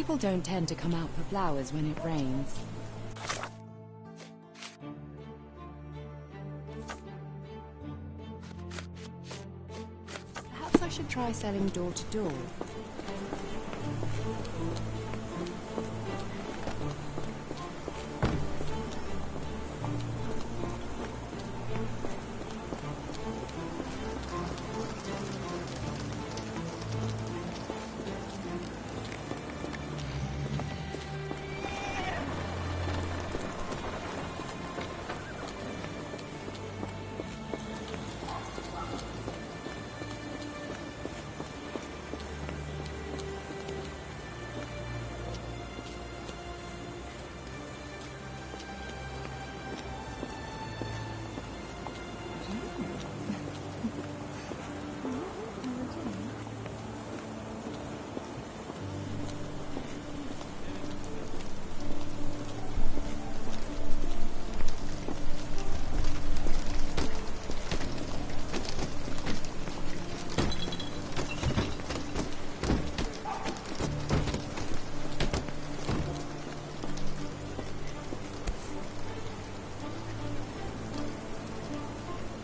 People don't tend to come out for flowers when it rains. Perhaps I should try selling door to door.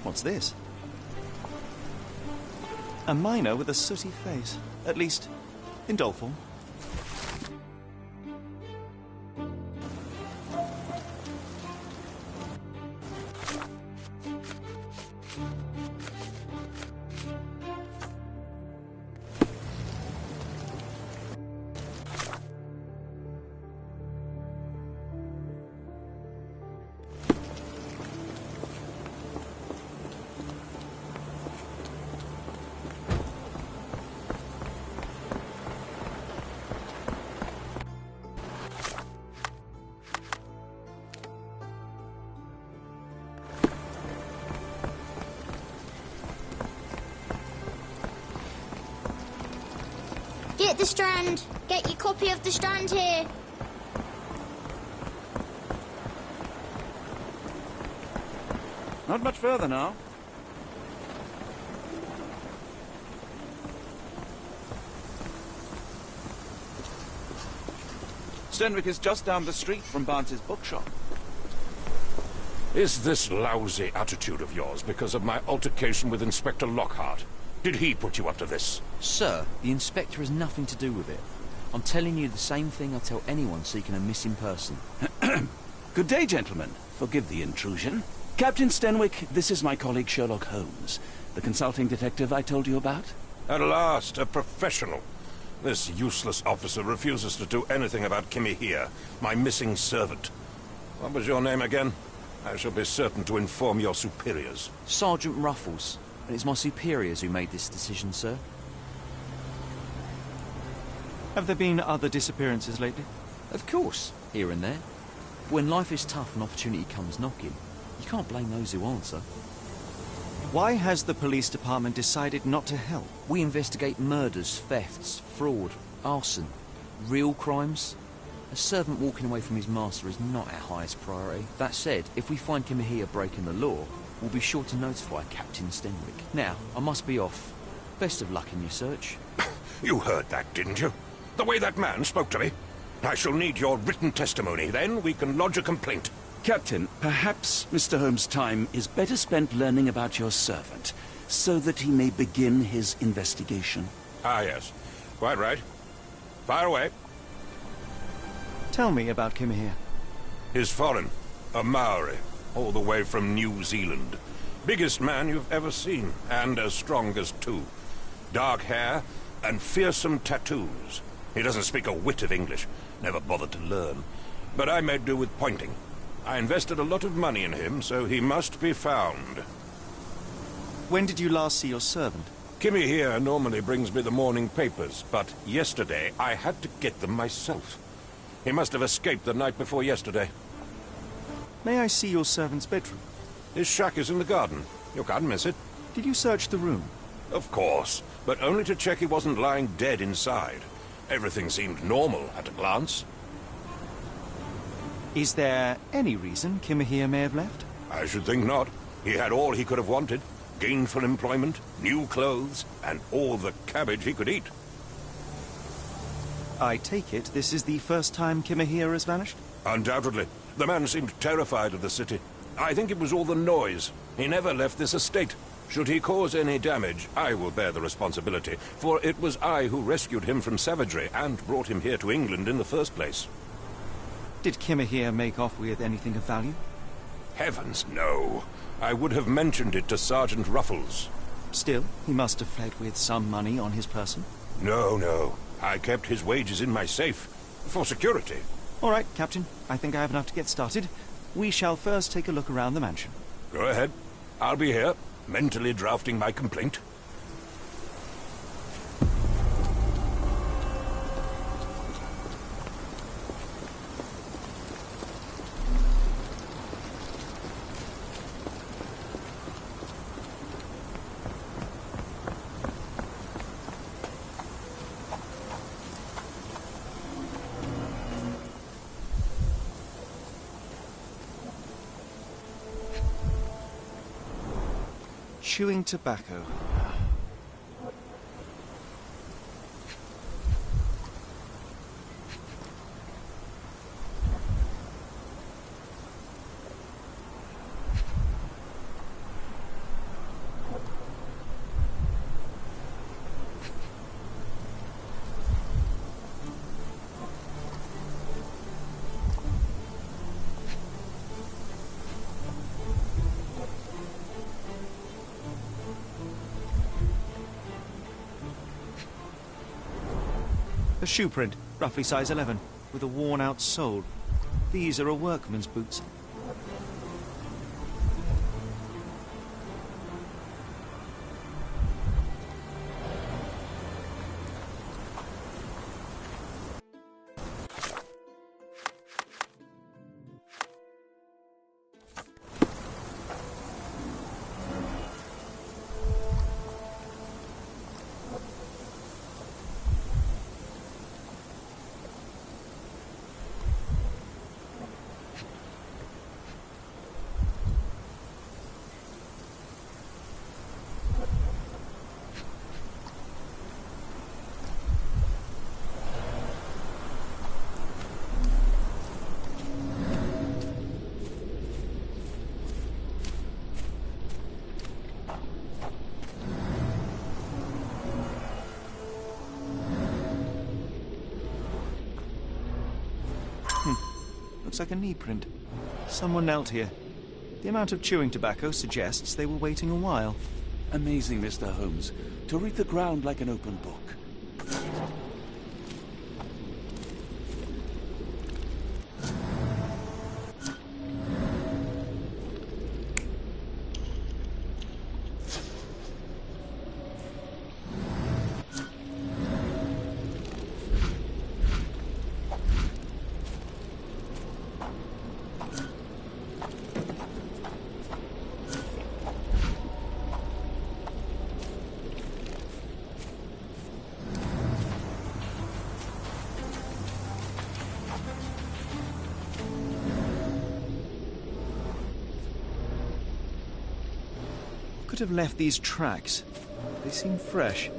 What's this? A miner with a sooty face. At least, in doll form. Get the Strand! Get your copy of the Strand here! Not much further now. Stenwick is just down the street from Barnes's bookshop. Is this lousy attitude of yours because of my altercation with Inspector Lockhart? Did he put you up to this? Sir, the Inspector has nothing to do with it. I'm telling you the same thing I tell anyone seeking a missing person. Good day, gentlemen. Forgive the intrusion. Captain Stenwick, this is my colleague Sherlock Holmes, the consulting detective I told you about. At last, a professional. This useless officer refuses to do anything about Kimmy here, my missing servant. What was your name again? I shall be certain to inform your superiors. Sergeant Ruffles. And it's my superiors who made this decision, sir. Have there been other disappearances lately? Of course, here and there. But when life is tough and opportunity comes knocking, you can't blame those who answer. Why has the police department decided not to help? We investigate murders, thefts, fraud, arson, real crimes. A servant walking away from his master is not our highest priority. That said, if we find Kimahia breaking the law, we'll be sure to notify Captain Stenwick. Now, I must be off. Best of luck in your search. You heard that, didn't you? The way that man spoke to me. I shall need your written testimony. Then we can lodge a complaint. Captain, perhaps Mr. Holmes' time is better spent learning about your servant, so that he may begin his investigation. Ah, yes. Quite right. Fire away. Tell me about Kimahia. He's foreign. A Maori. All the way from New Zealand. Biggest man you've ever seen, and as strong as two. Dark hair and fearsome tattoos. He doesn't speak a whit of English. Never bothered to learn. But I made do with pointing. I invested a lot of money in him, so he must be found. When did you last see your servant? Kimmy here normally brings me the morning papers, but yesterday I had to get them myself. He must have escaped the night before yesterday. May I see your servant's bedroom? His shack is in the garden. You can't miss it. Did you search the room? Of course, but only to check he wasn't lying dead inside. Everything seemed normal at a glance. Is there any reason Kimahia may have left? I should think not. He had all he could have wanted. Gainful employment, new clothes, and all the cabbage he could eat. I take it this is the first time Kimahir has vanished? Undoubtedly. The man seemed terrified of the city. I think it was all the noise. He never left this estate. Should he cause any damage, I will bear the responsibility, for it was I who rescued him from savagery and brought him here to England in the first place. Did Kimahir make off with anything of value? Heavens, no. I would have mentioned it to Sergeant Ruffles. Still, he must have fled with some money on his person. No. I kept his wages in my safe. For security. All right, Captain. I think I have enough to get started. We shall first take a look around the mansion. Go ahead. I'll be here, mentally drafting my complaint. Chewing tobacco. A shoe print, roughly size 11, with a worn-out sole. These are a workman's boots. Looks like a knee print. Someone knelt here. The amount of chewing tobacco suggests they were waiting a while. Amazing, Mr. Holmes. To read the ground like an open book. Could have left these tracks. They seem fresh.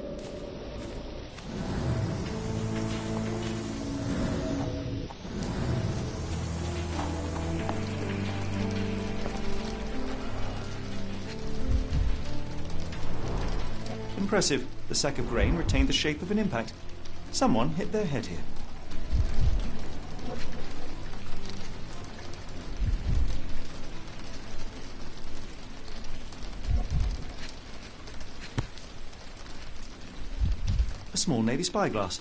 Impressive. The sack of grain retained the shape of an impact. Someone hit their head here. A small navy spyglass.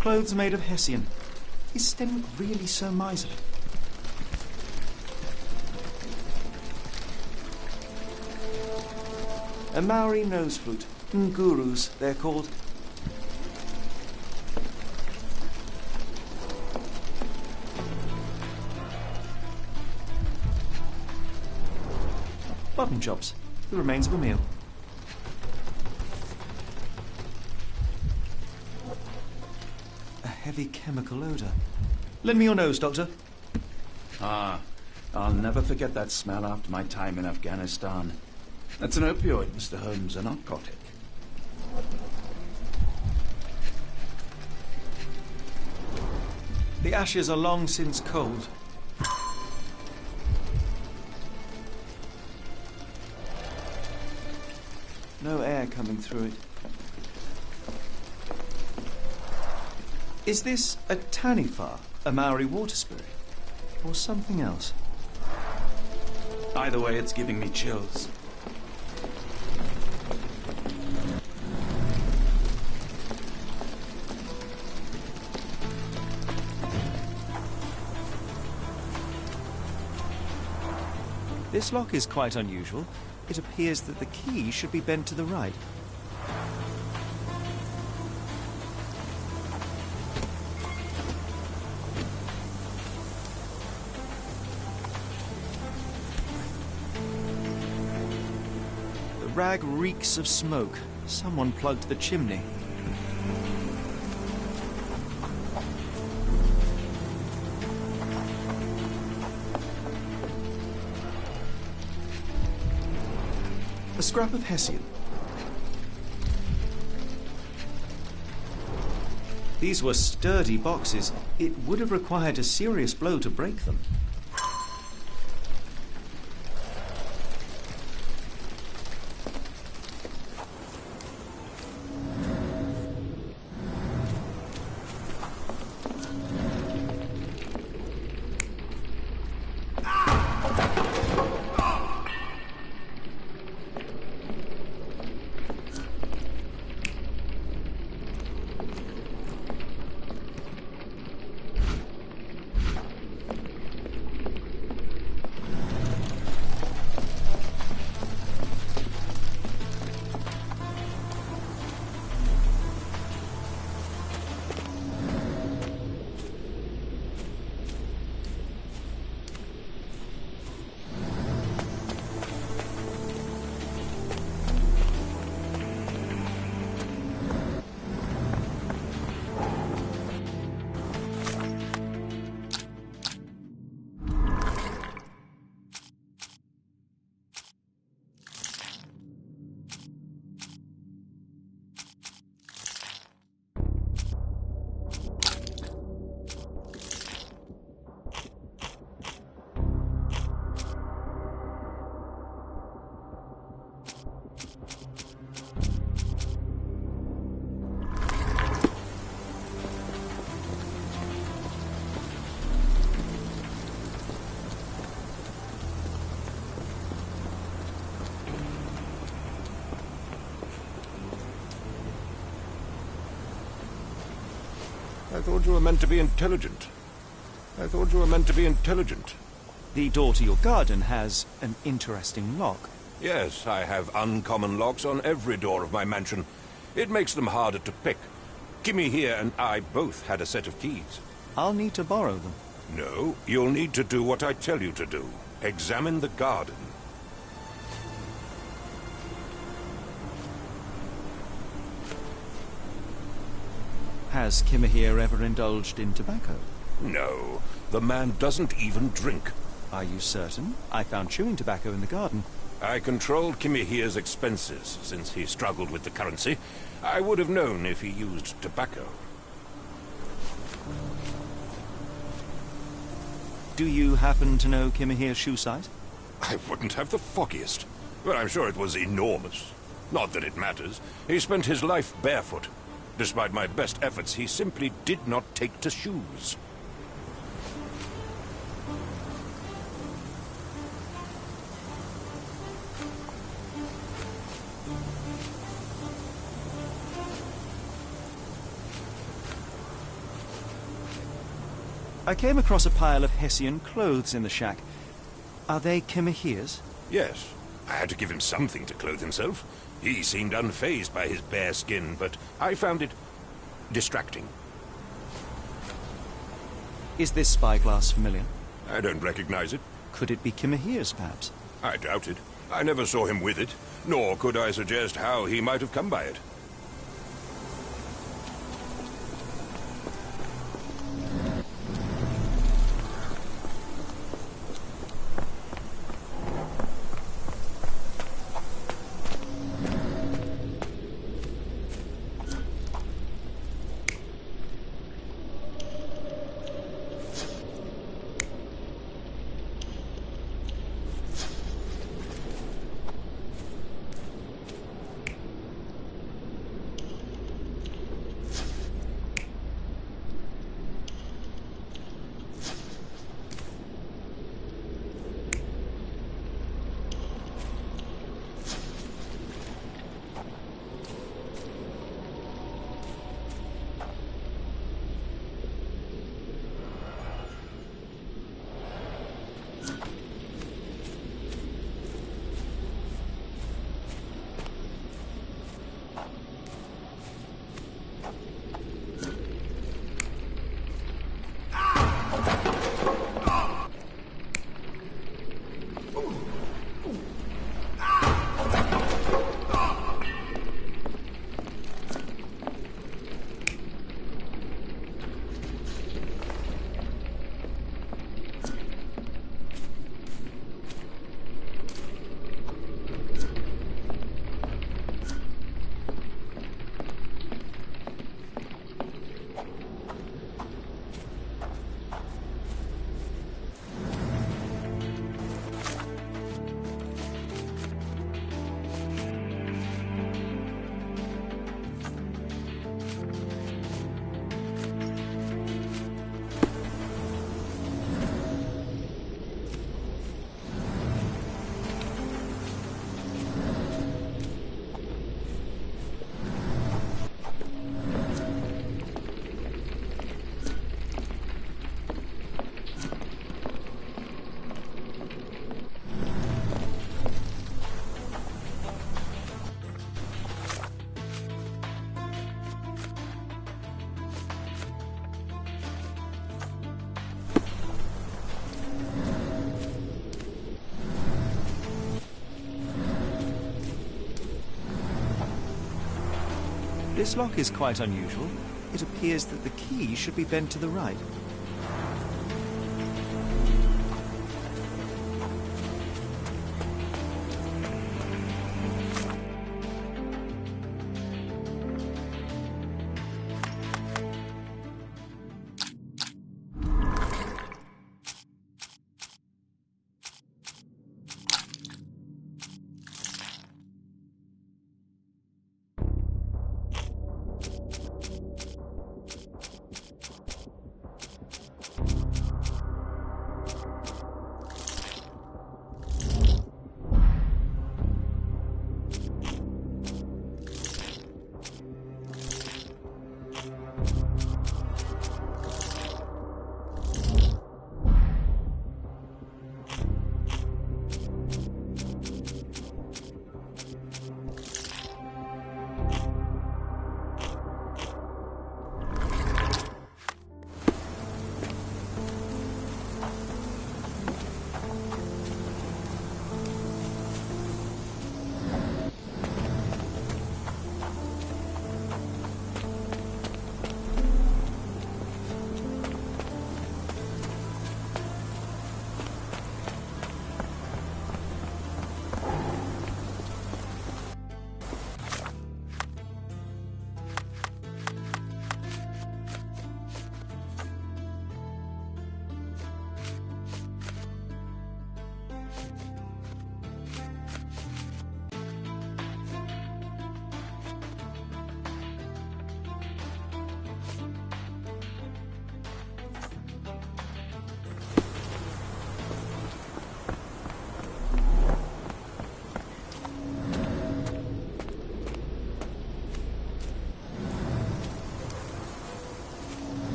Clothes made of Hessian. Is Stenwick really so miserly? A Maori nose flute. Ngurus, they're called. Button chops, the remains of a meal. A heavy chemical odour. Lend me your nose, Doctor. Ah, I'll never forget that smell after my time in Afghanistan. That's an opioid, Mr. Holmes, a narcotic. The ashes are long since cold. No air coming through it. Is this a Tanifar, a Maori water spirit, or something else? Either way, it's giving me chills. This lock is quite unusual. It appears that the key should be bent to the right. The rag reeks of smoke. Someone plugged the chimney. A scrap of Hessian. These were sturdy boxes. It would have required a serious blow to break them. I thought you were meant to be intelligent. I thought you were meant to be intelligent. The door to your garden has an interesting lock. Yes, I have uncommon locks on every door of my mansion. It makes them harder to pick. Kimmy here and I both had a set of keys. I'll need to borrow them. No, you'll need to do what I tell you to do. Examine the garden. Has Kimahir ever indulged in tobacco? No, the man doesn't even drink. Are you certain? I found chewing tobacco in the garden. I controlled Kimahir's expenses since he struggled with the currency. I would have known if he used tobacco. Do you happen to know Kimahir's shoe size? I wouldn't have the foggiest. But I'm sure it was enormous. Not that it matters. He spent his life barefoot. Despite my best efforts, he simply did not take to shoes. I came across a pile of Hessian clothes in the shack. Are they Kimahir's? Yes. I had to give him something to clothe himself. He seemed unfazed by his bare skin, but I found it distracting. Is this spyglass familiar? I don't recognize it. Could it be Kimahir's, perhaps? I doubt it. I never saw him with it, nor could I suggest how he might have come by it. This lock is quite unusual. It appears that the key should be bent to the right.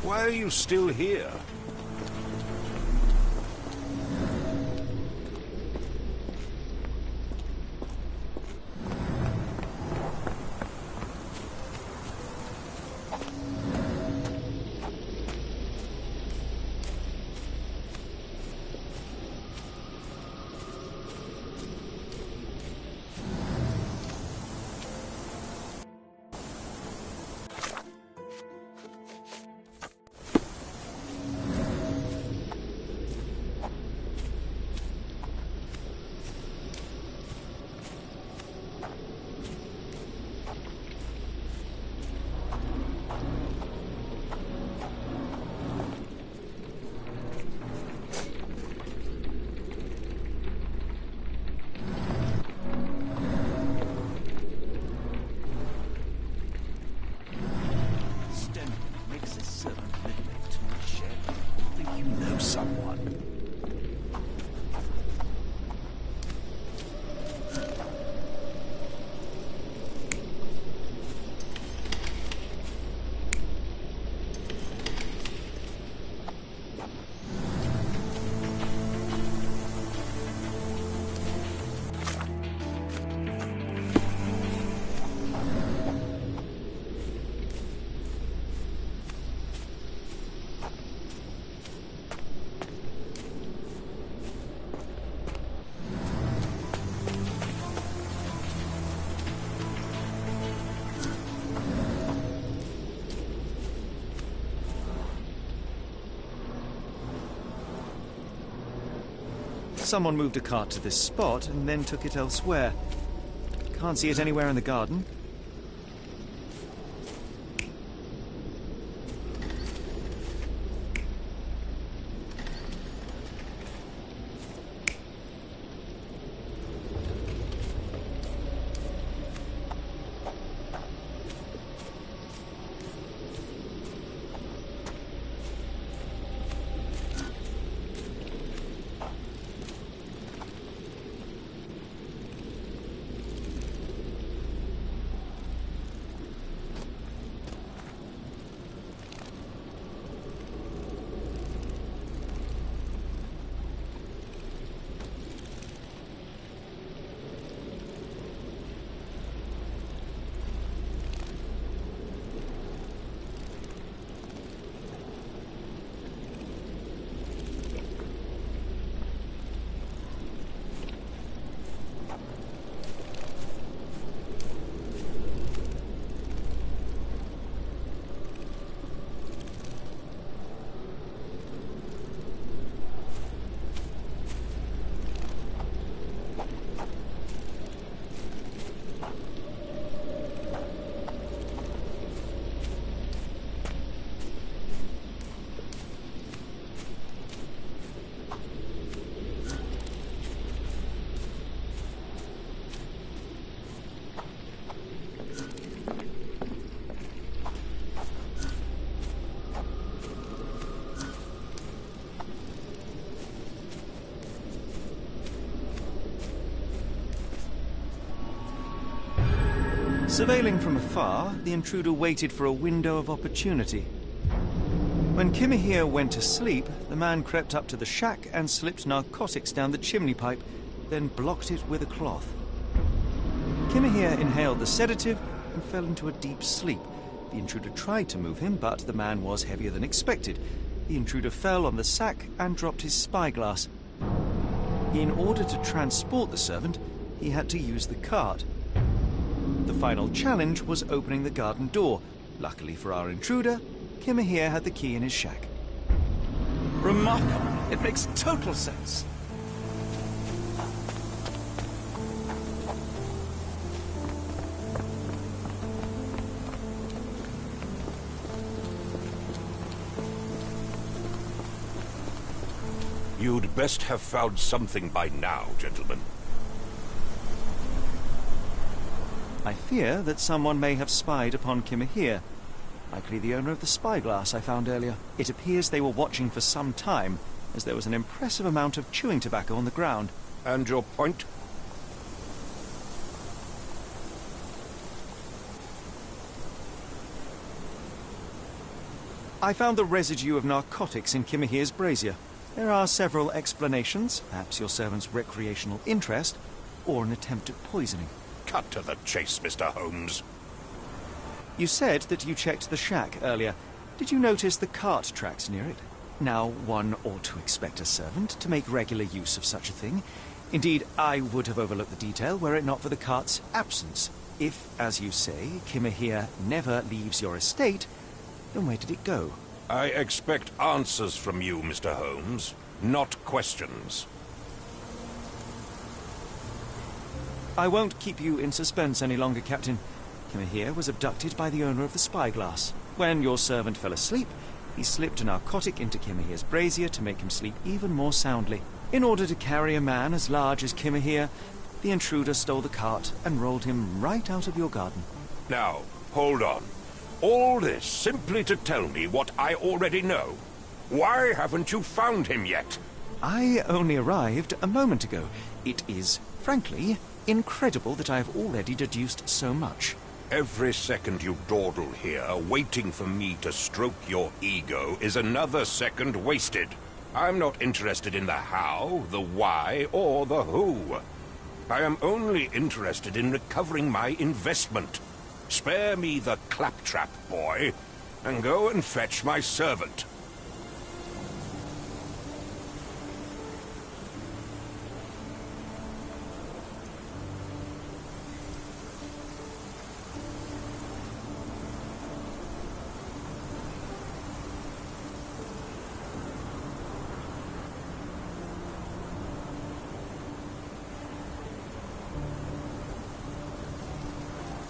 Why are you still here? Someone moved a cart to this spot and then took it elsewhere. Can't see it anywhere in the garden. Surveilling from afar, the intruder waited for a window of opportunity. When Kimahir went to sleep, the man crept up to the shack and slipped narcotics down the chimney pipe, then blocked it with a cloth. Kimahir inhaled the sedative and fell into a deep sleep. The intruder tried to move him, but the man was heavier than expected. The intruder fell on the sack and dropped his spyglass. In order to transport the servant, he had to use the cart. The final challenge was opening the garden door. Luckily for our intruder, Kimahir had the key in his shack. Remarkable. It makes total sense. You'd best have found something by now, gentlemen. I fear that someone may have spied upon Kimahir. Likely the owner of the spyglass I found earlier. It appears they were watching for some time, as there was an impressive amount of chewing tobacco on the ground. And your point? I found the residue of narcotics in Kimahir's brazier. There are several explanations, perhaps your servant's recreational interest, or an attempt at poisoning. Cut to the chase, Mr. Holmes. You said that you checked the shack earlier. Did you notice the cart tracks near it? Now, one ought to expect a servant to make regular use of such a thing. Indeed, I would have overlooked the detail were it not for the cart's absence. If, as you say, Kimahir never leaves your estate, then where did it go? I expect answers from you, Mr. Holmes, not questions. I won't keep you in suspense any longer, Captain. Kimahir was abducted by the owner of the spyglass. When your servant fell asleep, he slipped a narcotic into Kimahir's brazier to make him sleep even more soundly. In order to carry a man as large as Kimahir, the intruder stole the cart and rolled him right out of your garden. Now, hold on. All this simply to tell me what I already know. Why haven't you found him yet? I only arrived a moment ago. It is, frankly, incredible that I have already deduced so much. Every second you dawdle here, waiting for me to stroke your ego, is another second wasted. I'm not interested in the how, the why, or the who. I am only interested in recovering my investment. Spare me the claptrap, boy, and go and fetch my servant.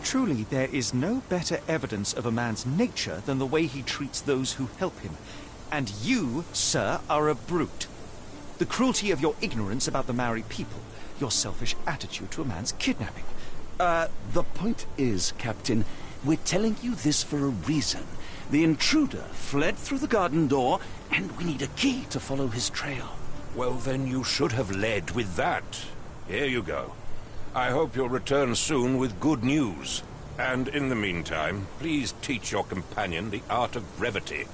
Truly, there is no better evidence of a man's nature than the way he treats those who help him. And you, sir, are a brute. The cruelty of your ignorance about the Maori people, your selfish attitude to a man's kidnapping. The point is, Captain, we're telling you this for a reason. The intruder fled through the garden door, and we need a key to follow his trail. Well, then you should have led with that. Here you go. I hope you'll return soon with good news. And in the meantime, please teach your companion the art of brevity.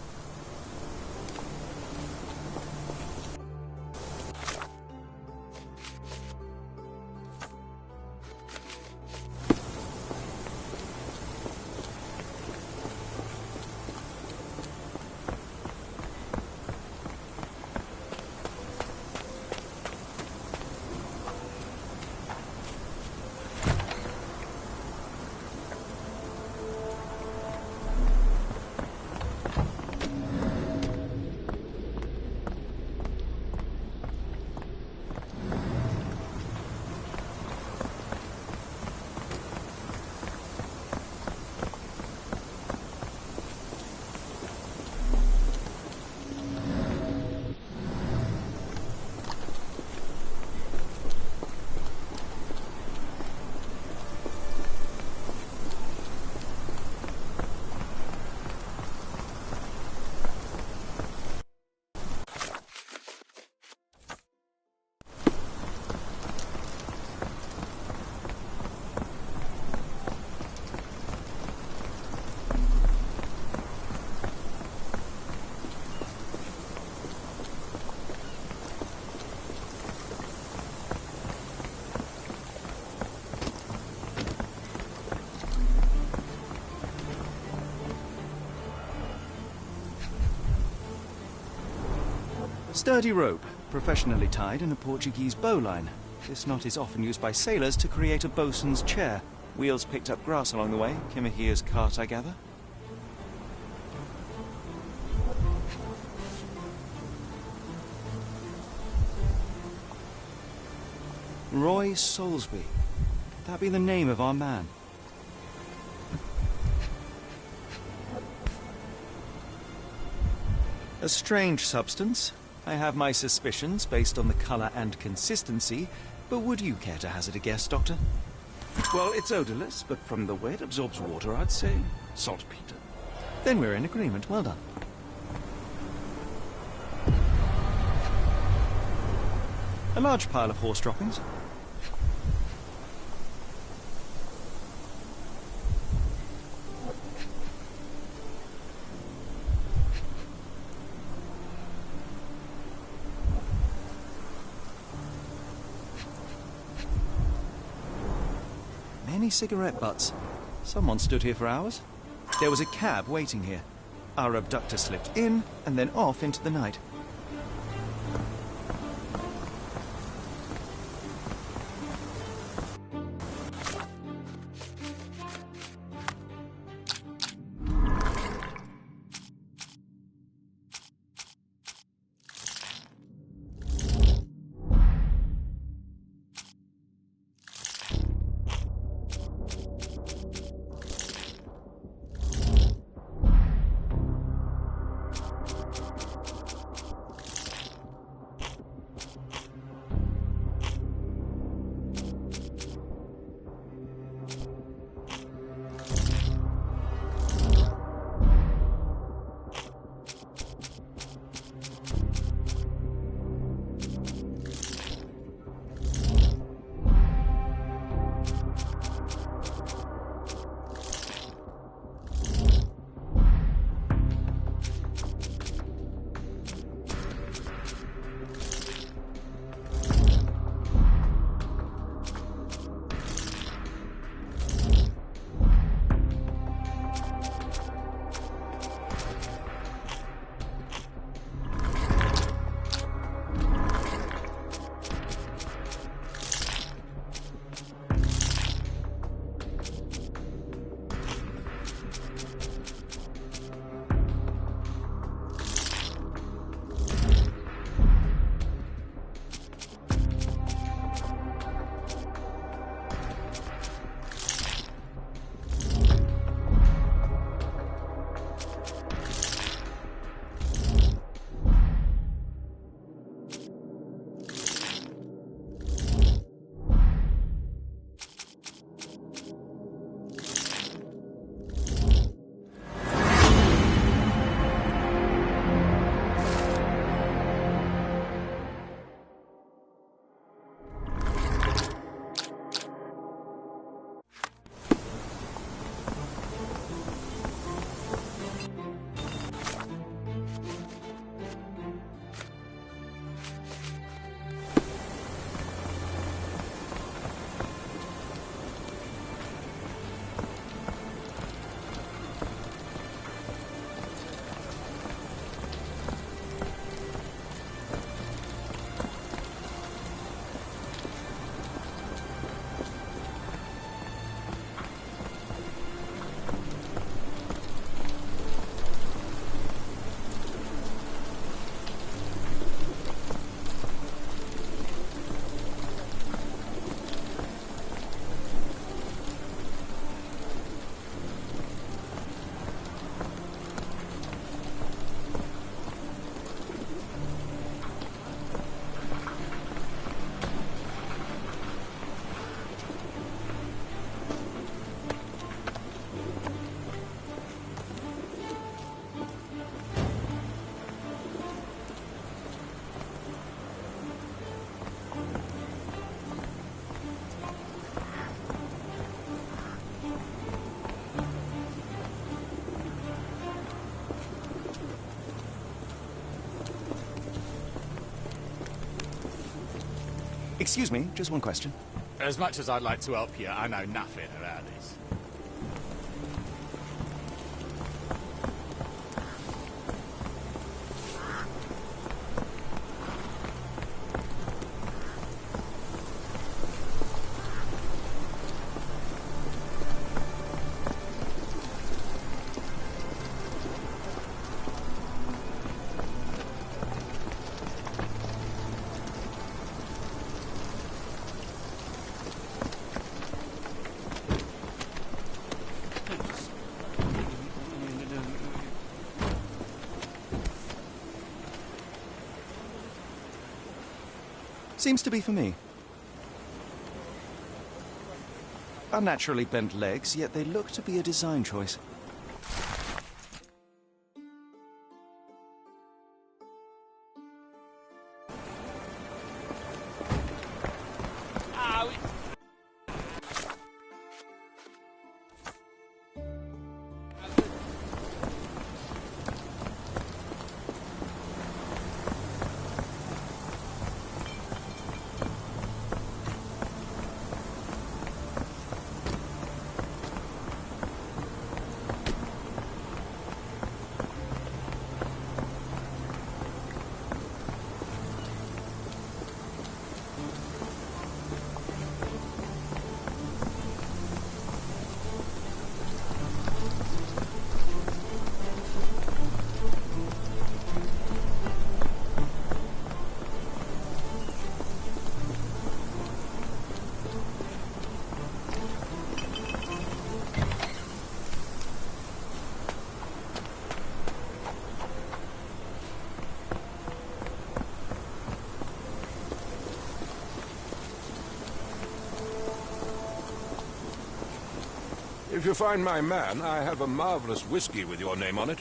Sturdy rope, professionally tied in a Portuguese bowline. This knot is often used by sailors to create a bosun's chair. Wheels picked up grass along the way. Kimahia's cart, I gather. Roy Soulsby. Could that be the name of our man? A strange substance. I have my suspicions based on the colour and consistency, but would you care to hazard a guess, Doctor? Well, it's odorless, but from the way it absorbs water, I'd say saltpeter. Then we're in agreement. Well done. A large pile of horse droppings. Many cigarette butts. Someone stood here for hours. There was a cab waiting here. Our abductor slipped in and then off into the night. Excuse me, just one question. As much as I'd like to help you, I know nothing about this. Seems to be for me. Unnaturally bent legs, yet they look to be a design choice. If you find my man, I have a marvelous whiskey with your name on it.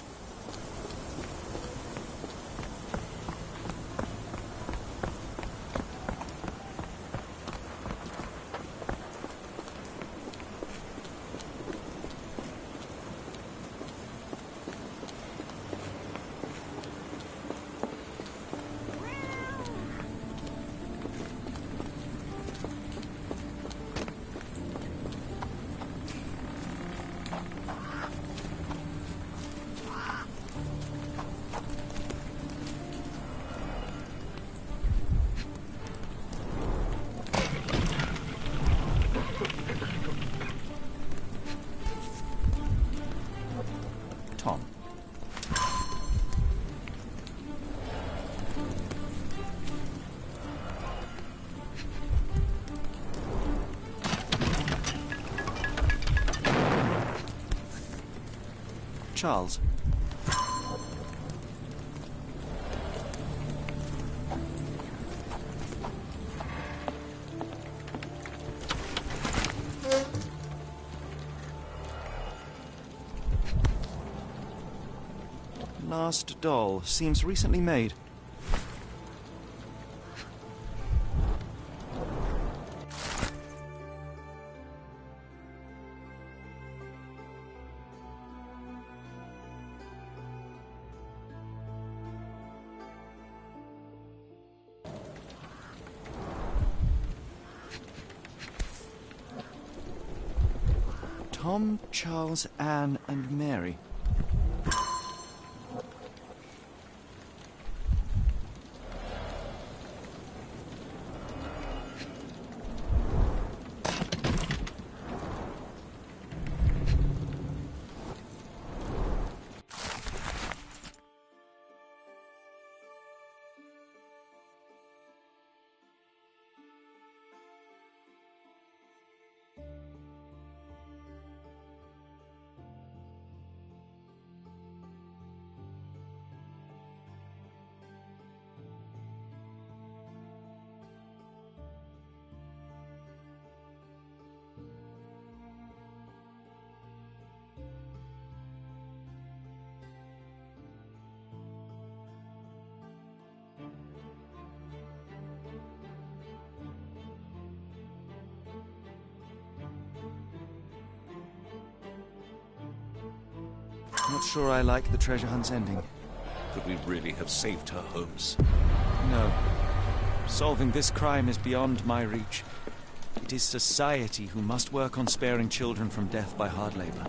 Tom. Charles. Last doll seems recently made. Tom, Charles, Anne, and Mary. Not sure I like the treasure hunt's ending. Could we really have saved her, Holmes? No. Solving this crime is beyond my reach. It is society who must work on sparing children from death by hard labor.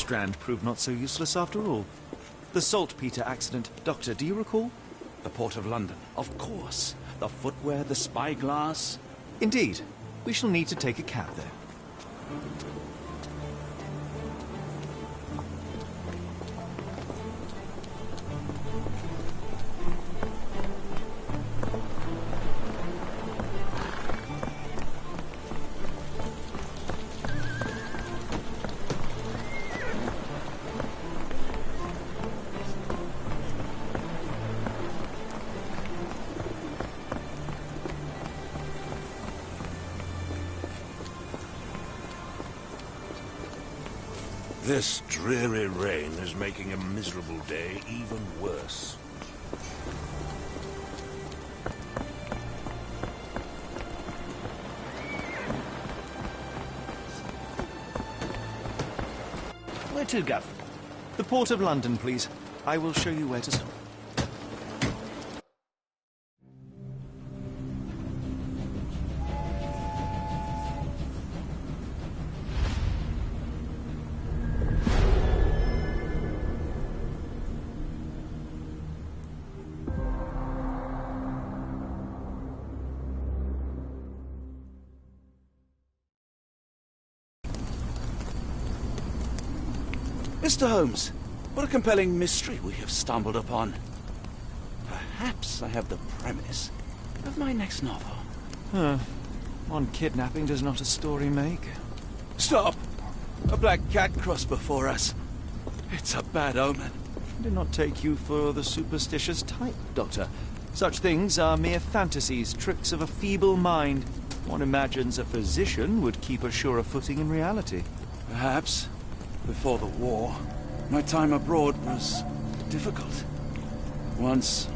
Strand proved not so useless after all. The saltpeter accident. Doctor, do you recall? The Port of London, of course. The footwear, the spyglass. Indeed. We shall need to take a cab there. This dreary rain is making a miserable day even worse. Where to, Gov? The Port of London, please. I will show you where to stop. Mr. Holmes, what a compelling mystery we have stumbled upon. Perhaps I have the premise of my next novel. One kidnapping does not a story make. Stop! A black cat crossed before us. It's a bad omen. I do not take you for the superstitious type, Doctor. Such things are mere fantasies, tricks of a feeble mind. One imagines a physician would keep a surer footing in reality. Perhaps. Before the war, my time abroad was difficult. Once,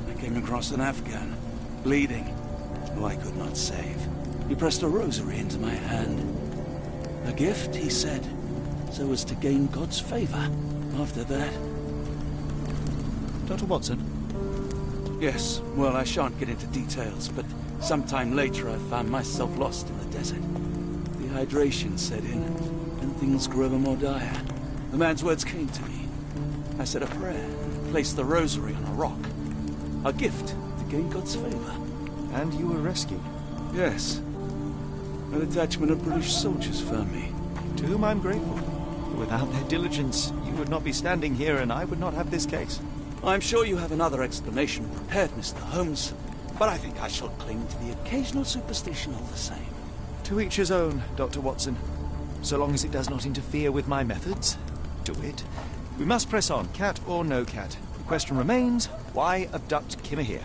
I came across an Afghan, bleeding, who I could not save. He pressed a rosary into my hand. A gift, he said, so as to gain God's favor. After that... Dr. Watson? Yes, well, I shan't get into details, but sometime later I found myself lost in the desert. Dehydration set in, and things grew ever more dire. The man's words came to me. I said a prayer and placed the rosary on a rock. A gift to gain God's favor. And you were rescued? Yes. A detachment of British soldiers found me. To whom I'm grateful. Without their diligence, you would not be standing here and I would not have this case. I'm sure you have another explanation prepared, Mr. Holmes, but I think I shall cling to the occasional superstition all the same. To each his own, Dr. Watson. So long as it does not interfere with my methods, do it. We must press on, cat or no cat. The question remains, why abduct Kimahir?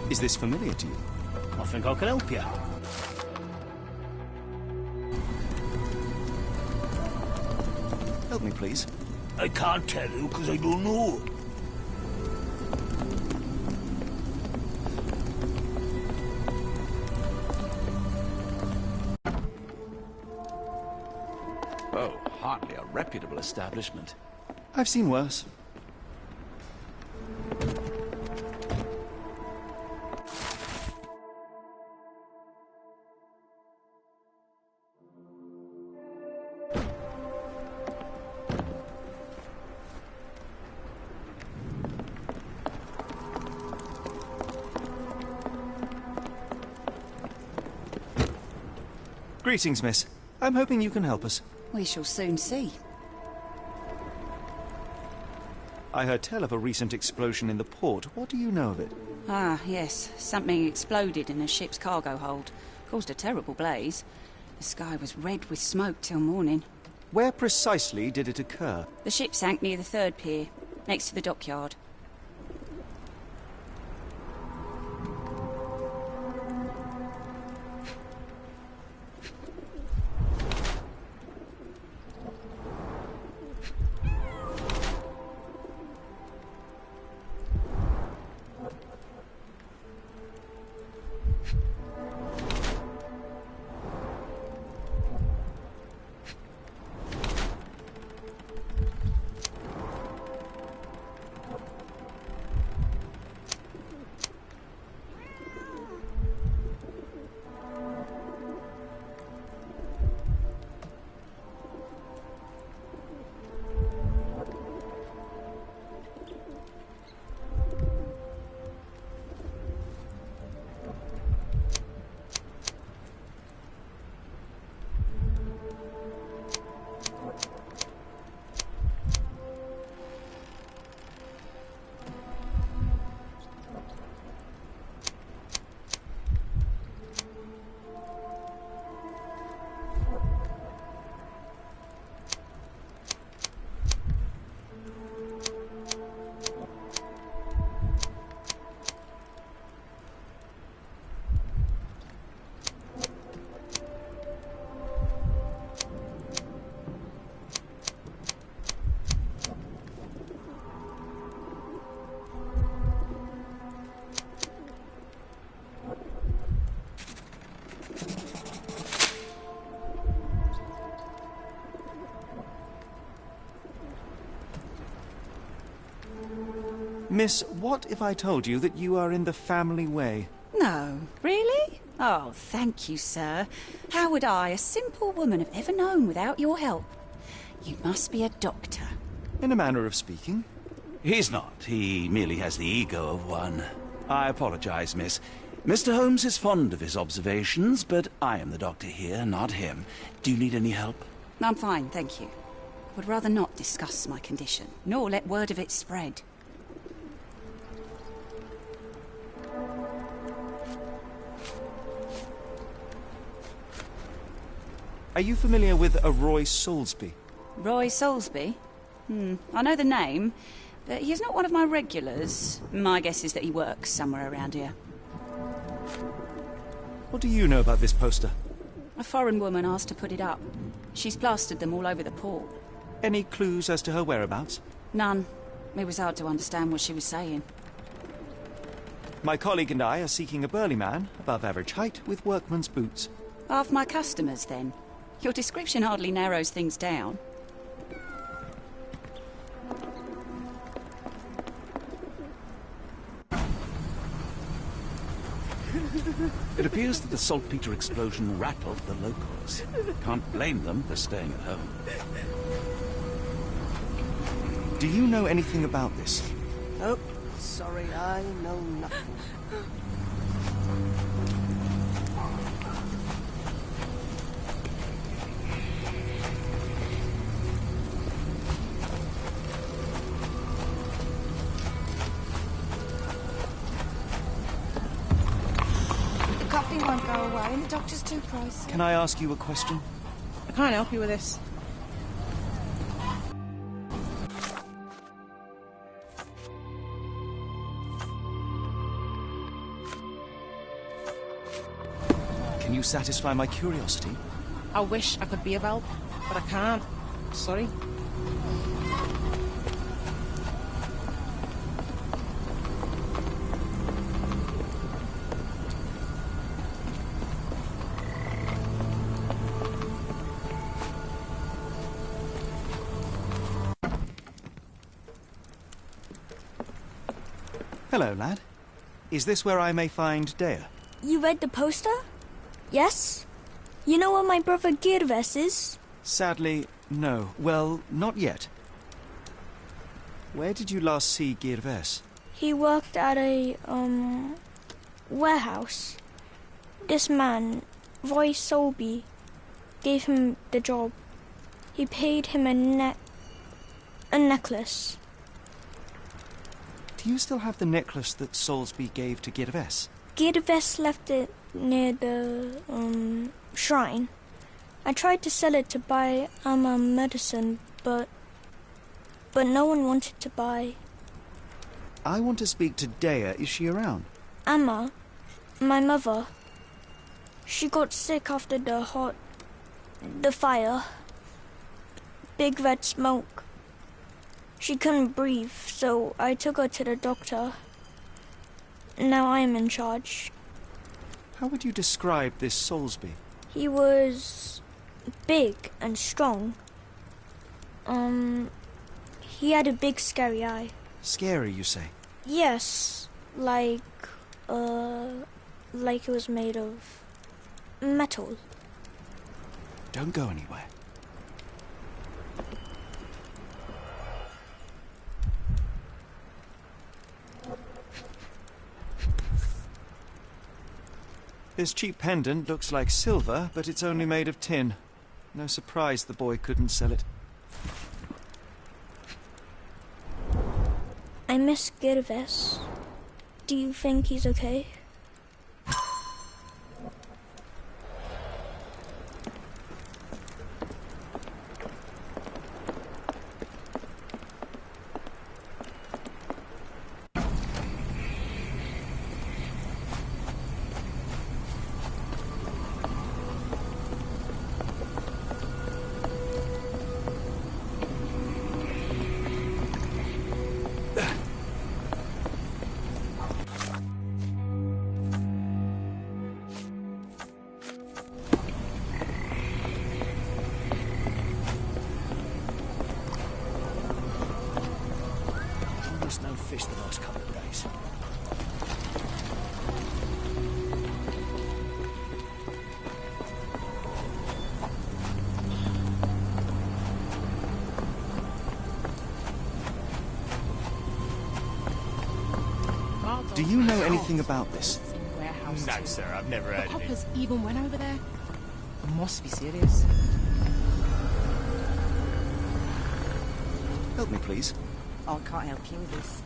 Is this familiar to you? I think I can help you. Help me, please. I can't tell you because I don't know. Oh, hardly a reputable establishment. I've seen worse. Greetings, miss. I'm hoping you can help us. We shall soon see. I heard tell of a recent explosion in the port. What do you know of it? Ah, yes. Something exploded in a ship's cargo hold. Caused a terrible blaze. The sky was red with smoke till morning. Where precisely did it occur? The ship sank near the third pier, next to the dockyard. Miss, what if I told you that you are in the family way? No, really? Oh, thank you, sir. How would I, a simple woman, have ever known without your help? You must be a doctor. In a manner of speaking. He's not. He merely has the ego of one. I apologize, miss. Mr. Holmes is fond of his observations, but I am the doctor here, not him. Do you need any help? I'm fine, thank you. I would rather not discuss my condition, nor let word of it spread. Are you familiar with a Roy Soulsby? Roy Soulsby? I know the name, but he's not one of my regulars. My guess is that he works somewhere around here. What do you know about this poster? A foreign woman asked to put it up. She's plastered them all over the port. Any clues as to her whereabouts? None. It was hard to understand what she was saying. My colleague and I are seeking a burly man, above average height, with workman's boots. Half my customers, then. Your description hardly narrows things down. It appears that the saltpeter explosion rattled the locals. Can't blame them for staying at home. Do you know anything about this? Oh, sorry, I know nothing. The coffee won't go away and the doctor's too pricey. Can I ask you a question? I can't help you with this. Can you satisfy my curiosity? I wish I could be of help, but I can't. Sorry. Hello, lad. Is this where I may find Dea? You read the poster? Yes? You know where my brother Girves is? Sadly, no. Well, not yet. Where did you last see Girves? He worked at a, warehouse. This man, Roy Soulsby, gave him the job. He paid him a necklace. Do you still have the necklace that Soulsby gave to Girves? Girves left it near the, shrine. I tried to sell it to buy Amma medicine, but no one wanted to buy. I want to speak to Dea. Is she around? Amma, my mother, she got sick after the fire. Big red smoke. She couldn't breathe, so I took her to the doctor. Now I am in charge. How would you describe this Soulsby? He was big and strong. He had a big scary eye. Scary, you say? Yes, like it was made of metal. Don't go anywhere. This cheap pendant looks like silver, but it's only made of tin. No surprise the boy couldn't sell it. I miss Girves. Do you think he's okay? you know anything about this? Warehouse No, too. sir, I've never The heard of it. coppers even went over there. Must be serious. Help me, please. I can't help you with this.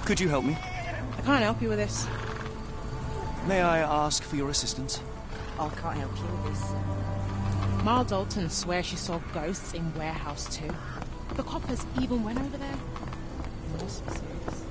Could you help me? I can't help you with this. May I ask for your assistance? I can't help you with this. Mal Dalton swears she saw ghosts in Warehouse 2. The coppers even went over there. Must be serious.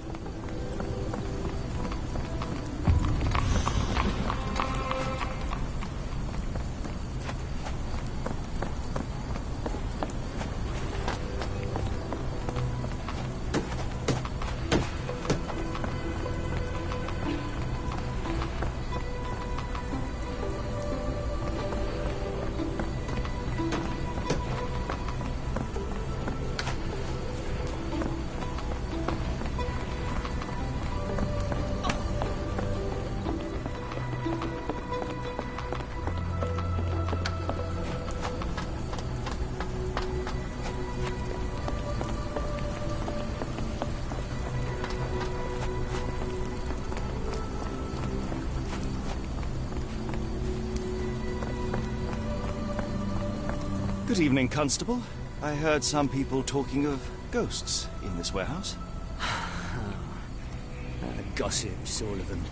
Good evening, Constable. I heard some people talking of ghosts in this warehouse. Gossips, all of them.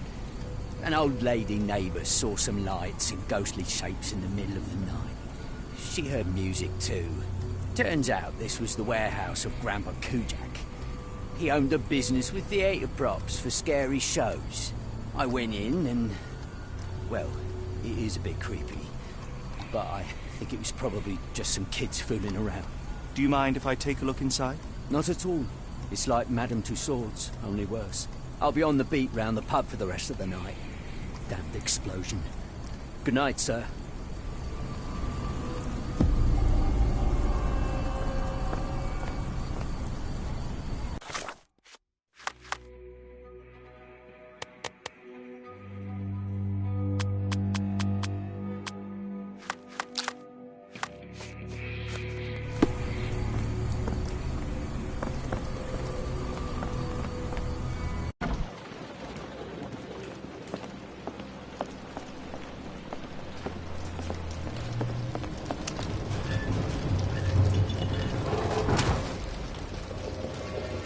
An old lady neighbour saw some lights and ghostly shapes in the middle of the night. She heard music too. Turns out this was the warehouse of Grandpa Kujak. He owned a business with theatre props for scary shows. I went in and... well, it is a bit creepy. But I think it was probably just some kids fooling around. Do you mind if I take a look inside? Not at all. It's like Madame Tussauds, only worse. I'll be on the beat round the pub for the rest of the night. Damned explosion. Good night, sir.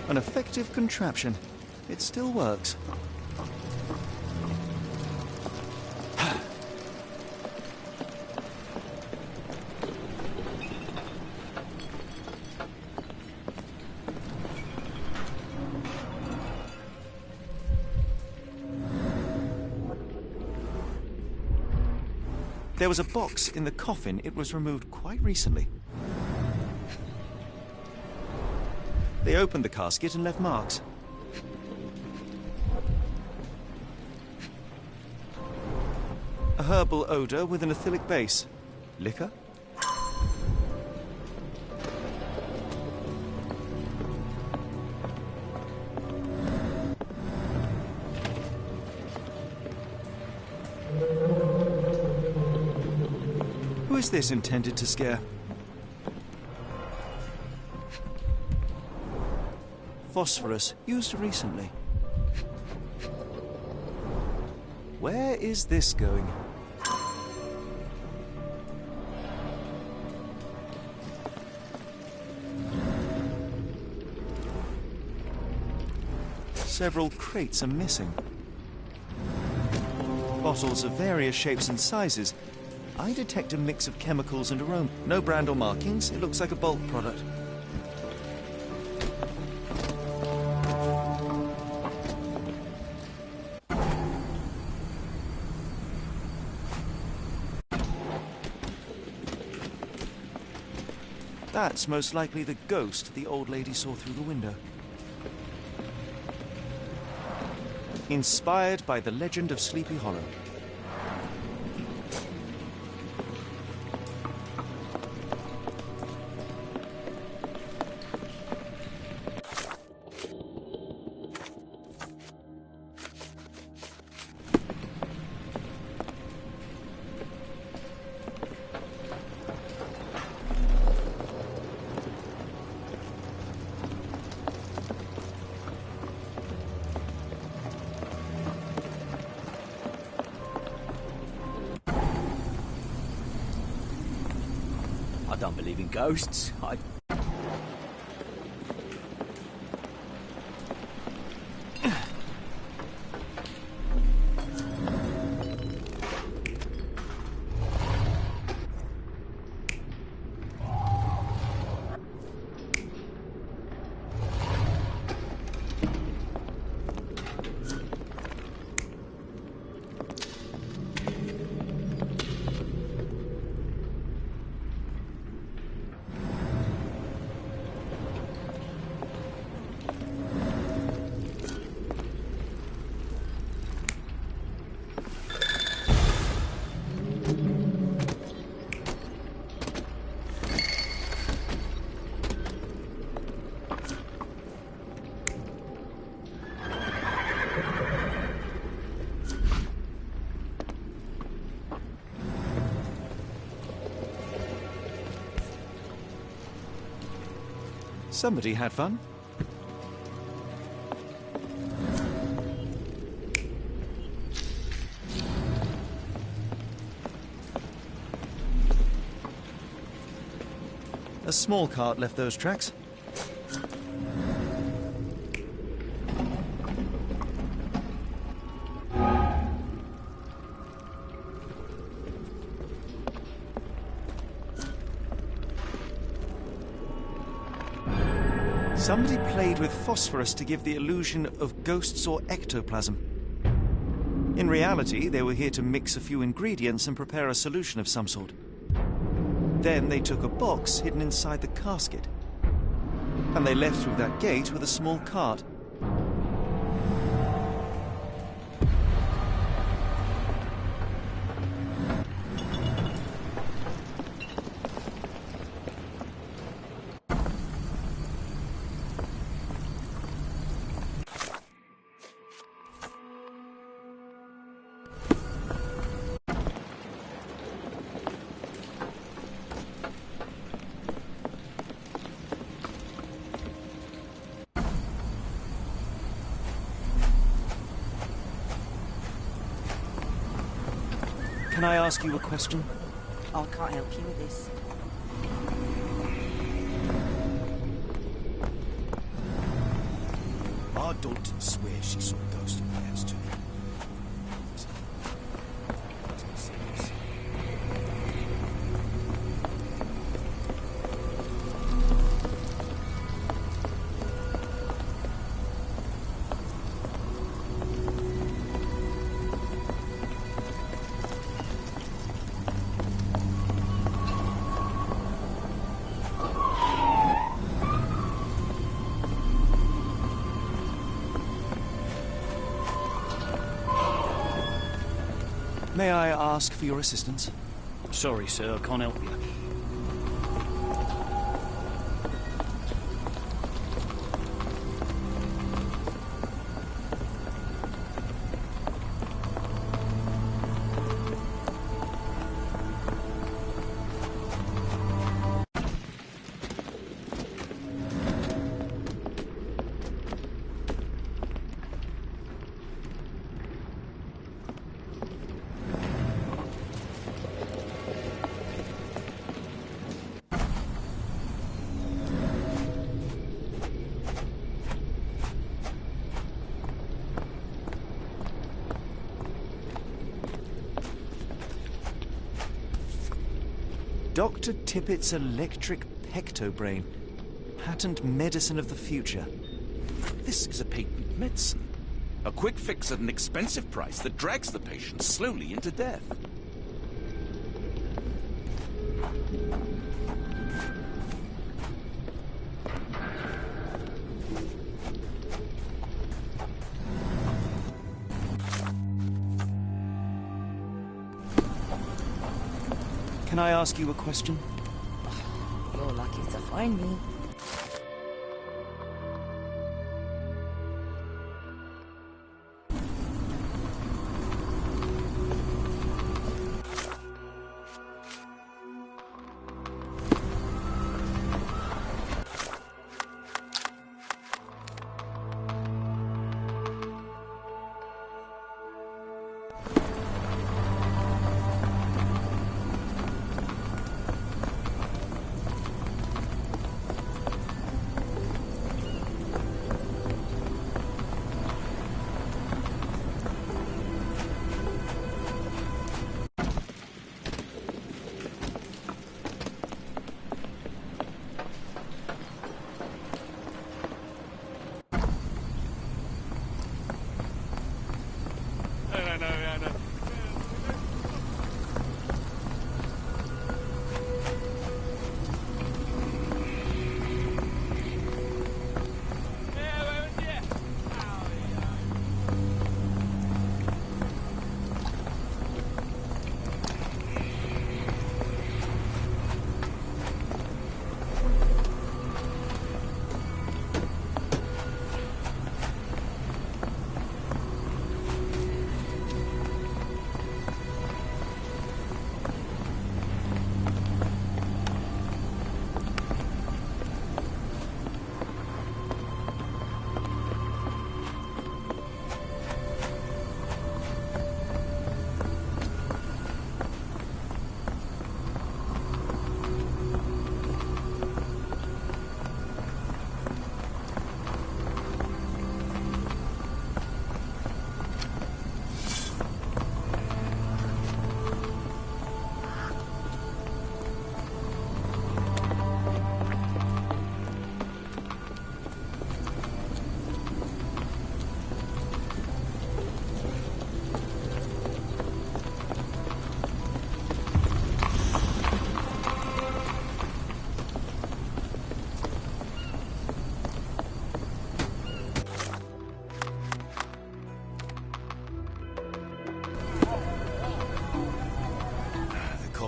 An effective contraption. It still works. There was a box in the coffin. It was removed quite recently. They opened the casket and left marks. A herbal odor with an acylic base. Liquor? Who is this intended to scare? Phosphorus, used recently. Where is this going? Several crates are missing. Bottles of various shapes and sizes. I detect a mix of chemicals and aroma. No brand or markings. It looks like a bulk product. That's most likely the ghost the old lady saw through the window. Inspired by the legend of Sleepy Hollow. I don't believe in ghosts. Somebody had fun. A small cart left those tracks. Somebody played with phosphorus to give the illusion of ghosts or ectoplasm. In reality, they were here to mix a few ingredients and prepare a solution of some sort. Then they took a box hidden inside the casket, and they left through that gate with a small cart. Can I ask you a question? I can't help you with this. Ma Dalton swears she saw a ghost in the house too. Must be serious. May I ask for your assistance? Sorry, sir, I can't help you. Dr. Tippett's electric pectobrain. Patent medicine of the future. This is a patent medicine. A quick fix at an expensive price that drags the patient slowly into death. Can I ask you a question? You're lucky to find me.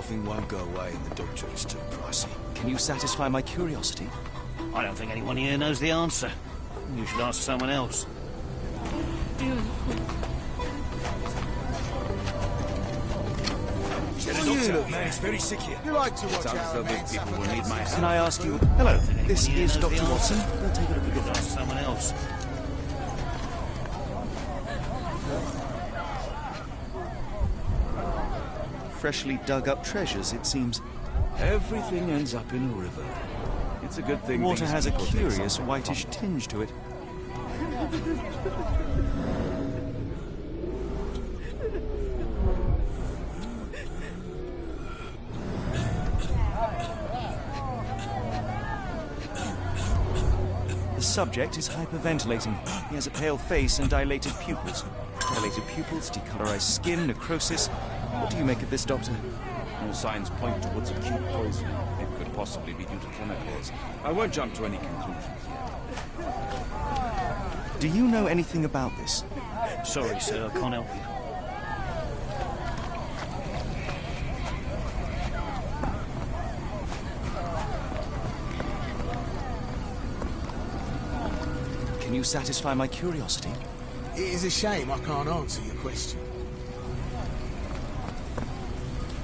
coughing won't go away and the doctor is too pricey. Can you satisfy my curiosity? I don't think anyone here knows the answer. You should ask someone else. Man, it's very sick here. You like to watch out, so those people will need my help. Can I ask you... Hello, this is Dr. Watson. We'll take a look at your ask someone else. Freshly dug up treasures, it seems. Everything ends up in a river. It's a good thing Water these has a people take curious something whitish from it. tinge to it. The subject is hyperventilating. He has a pale face and dilated pupils. Dilated pupils, decolorized skin, necrosis. What do you make of this, Doctor? All signs point towards acute poisoning. It could possibly be due to chemicals. I won't jump to any conclusions yet. Do you know anything about this? Sorry, sir, I can't help you. Can you satisfy my curiosity? It is a shame I can't answer your question.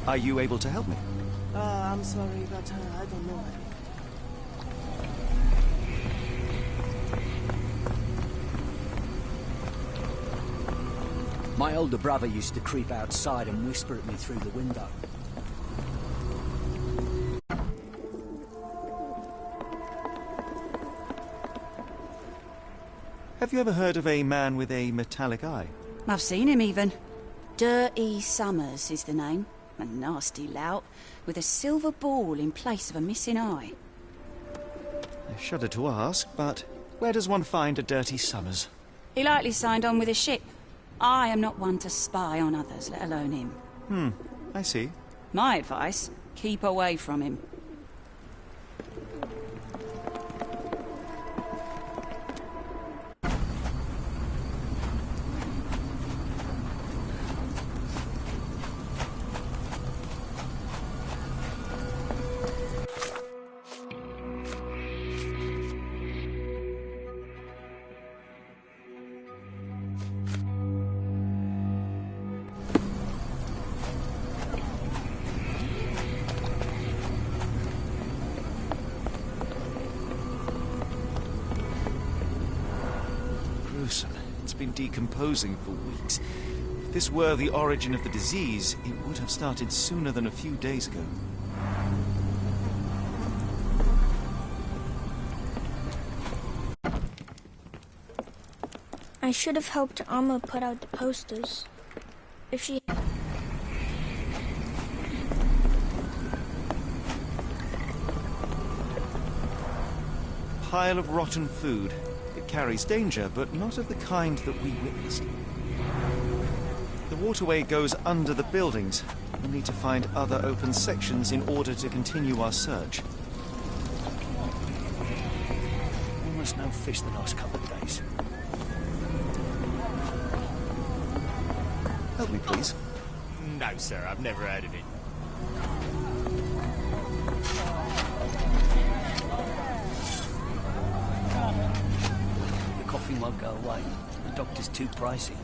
Are you able to help me? I'm sorry, but I don't know. My older brother used to creep outside and whisper at me through the window. Have you ever heard of a man with a metallic eye? I've seen him even. Dirty Summers is the name. A nasty lout, with a silver ball in place of a missing eye. I shudder to ask, but where does one find a Dirty Summers? He likely signed on with a ship. I am not one to spy on others, let alone him. I see. My advice, keep away from him. It's been decomposing for weeks. If this were the origin of the disease, it would have started sooner than a few days ago. I should have helped Amma put out the posters. If she... Pile of rotten food. It carries danger, but not of the kind that we witnessed. The waterway goes under the buildings. We'll need to find other open sections in order to continue our search. Almost no fish the last couple of days. Help me, please. No, sir, I've never heard of it. The coffee won't go away. The doctor's too pricey.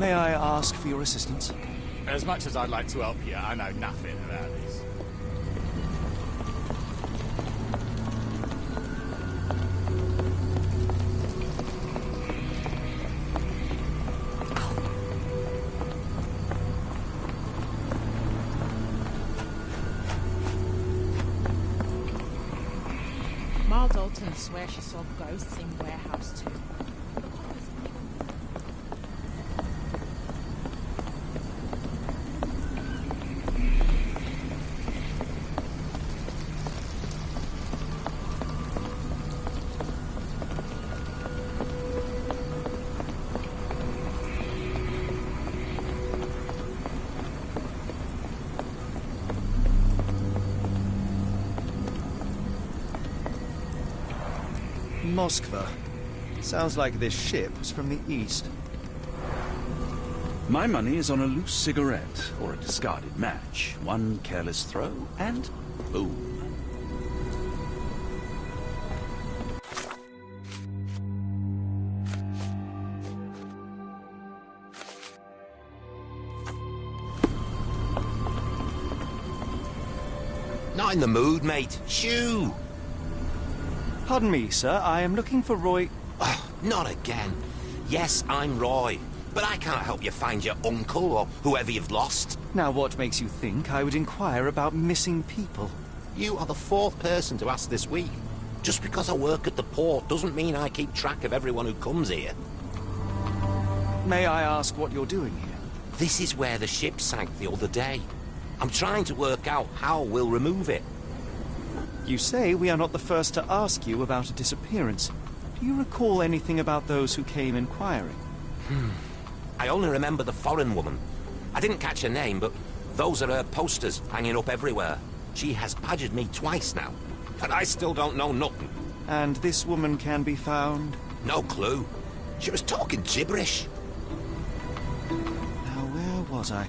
May I ask for your assistance? As much as I'd like to help you, I know nothing about this. Ma Dalton swears she saw ghosts in Warehouse 2. Moskva. Sounds like this ship was from the east. My money is on a loose cigarette or a discarded match. One careless throw, and boom. Not in the mood, mate. Shoo! Pardon me, sir. I am looking for Roy... Oh, not again. Yes, I'm Roy. But I can't help you find your uncle or whoever you've lost. Now, what makes you think I would inquire about missing people? You are the fourth person to ask this week. Just because I work at the port doesn't mean I keep track of everyone who comes here. May I ask what you're doing here? This is where the ship sank the other day. I'm trying to work out how we'll remove it. You say we are not the first to ask you about a disappearance. Do you recall anything about those who came inquiring? I only remember the foreign woman. I didn't catch her name, but those are her posters hanging up everywhere. She has badgered me twice now, but I still don't know nothing. And this woman can be found? No clue. She was talking gibberish. Now, where was I?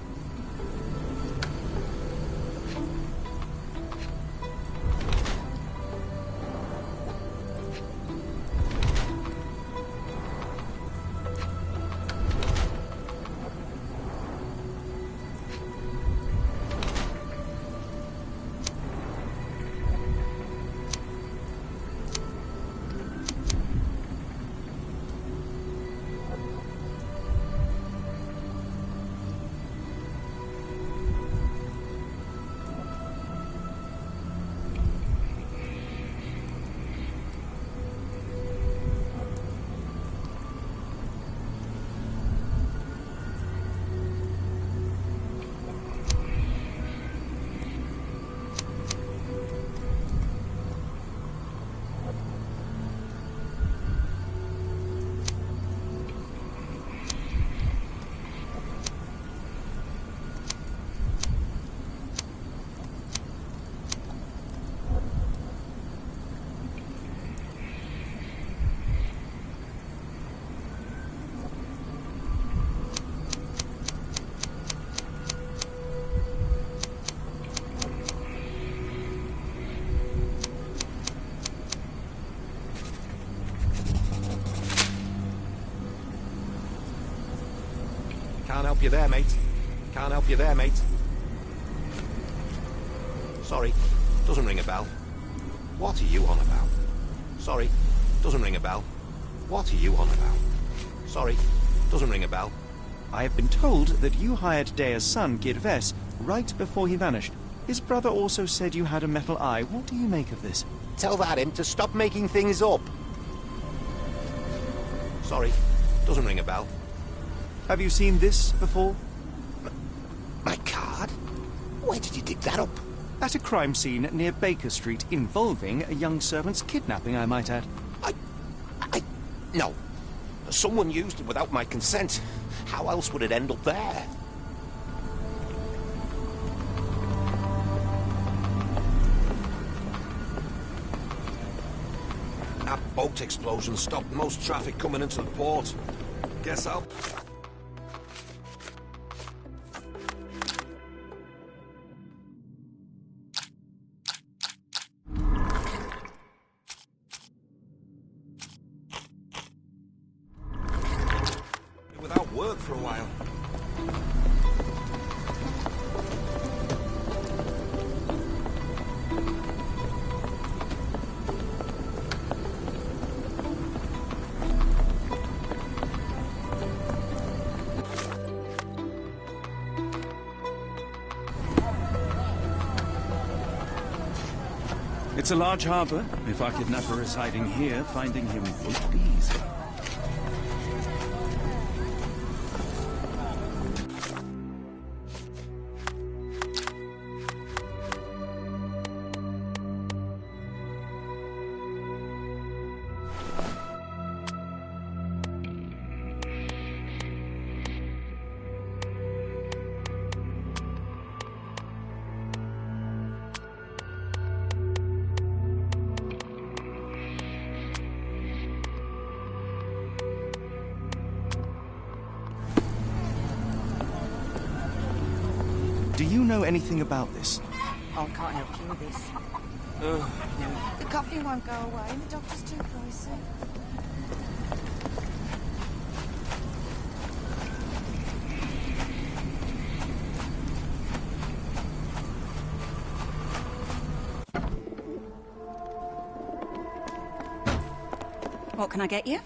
Can't help you there, mate. Can't help you there, mate. Sorry, doesn't ring a bell. What are you on about? Sorry, doesn't ring a bell. What are you on about? Sorry, doesn't ring a bell. I have been told that you hired Dea's son, Girves, right before he vanished. His brother also said you had a metal eye. What do you make of this? Tell that him to stop making things up. Sorry, doesn't ring a bell. Have you seen this before? My card? Where did you dig that up? At a crime scene near Baker Street, involving a young servant's kidnapping, I might add. No. Someone used it without my consent. How else would it end up there? That boat explosion stopped most traffic coming into the port. Guess I'll... Without work for a while. It's a large harbor. If our kidnapper is hiding here, finding him won't be easy. Do you know anything about this? Oh, I can't help you with this. The coffee won't go away and the doctor's too pricey. What can I get you?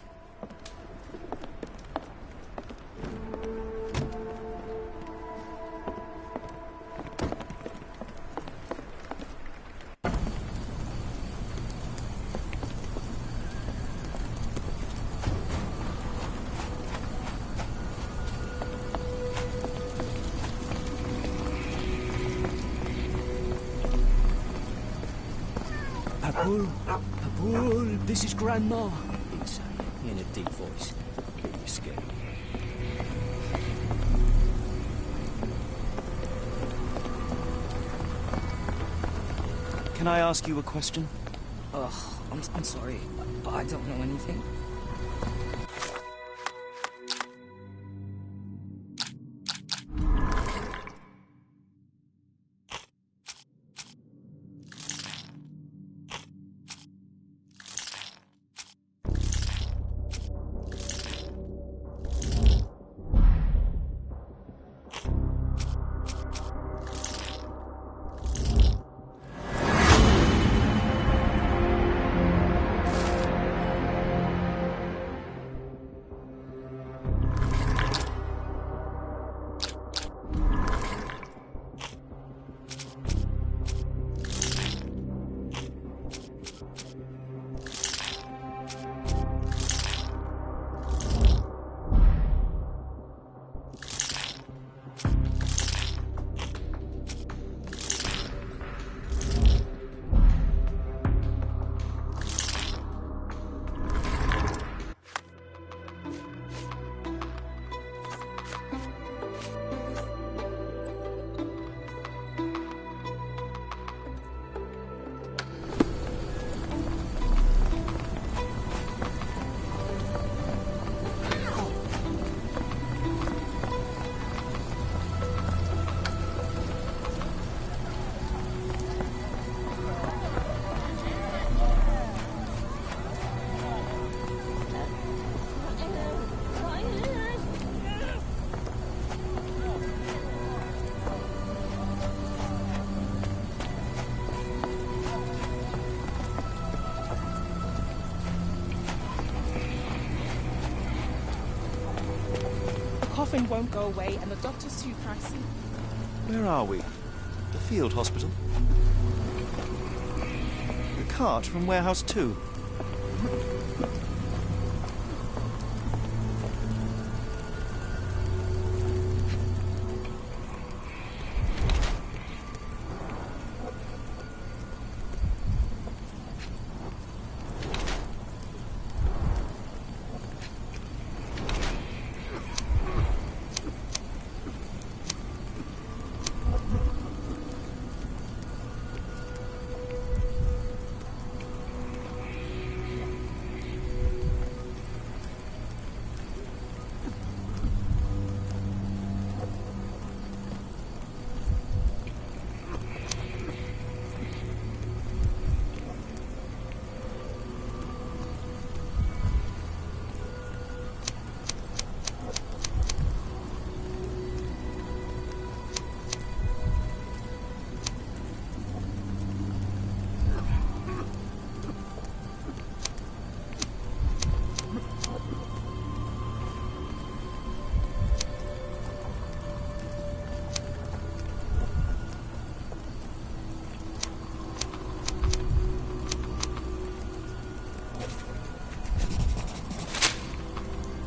Paul, this is Grandma, he'd say, in a deep voice. Really scary. Can I ask you a question? I'm sorry, but I don't know anything. The coffin won't go away and the doctor's too pricey. Where are we? The field hospital? The cart from Warehouse 2.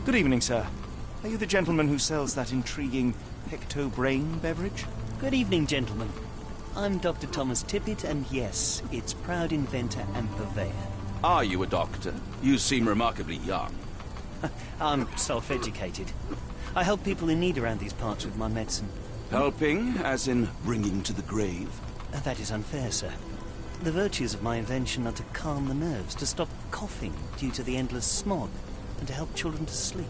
Good evening, sir. Are you the gentleman who sells that intriguing Pecto-Brain beverage? Good evening, gentlemen. I'm Dr. Thomas Tippett, and yes, its proud inventor and purveyor. Are you a doctor? You seem remarkably young. I'm self-educated. I help people in need around these parts with my medicine. Helping, as in bringing to the grave? That is unfair, sir. The virtues of my invention are to calm the nerves, to stop coughing due to the endless smog, and to help children to sleep.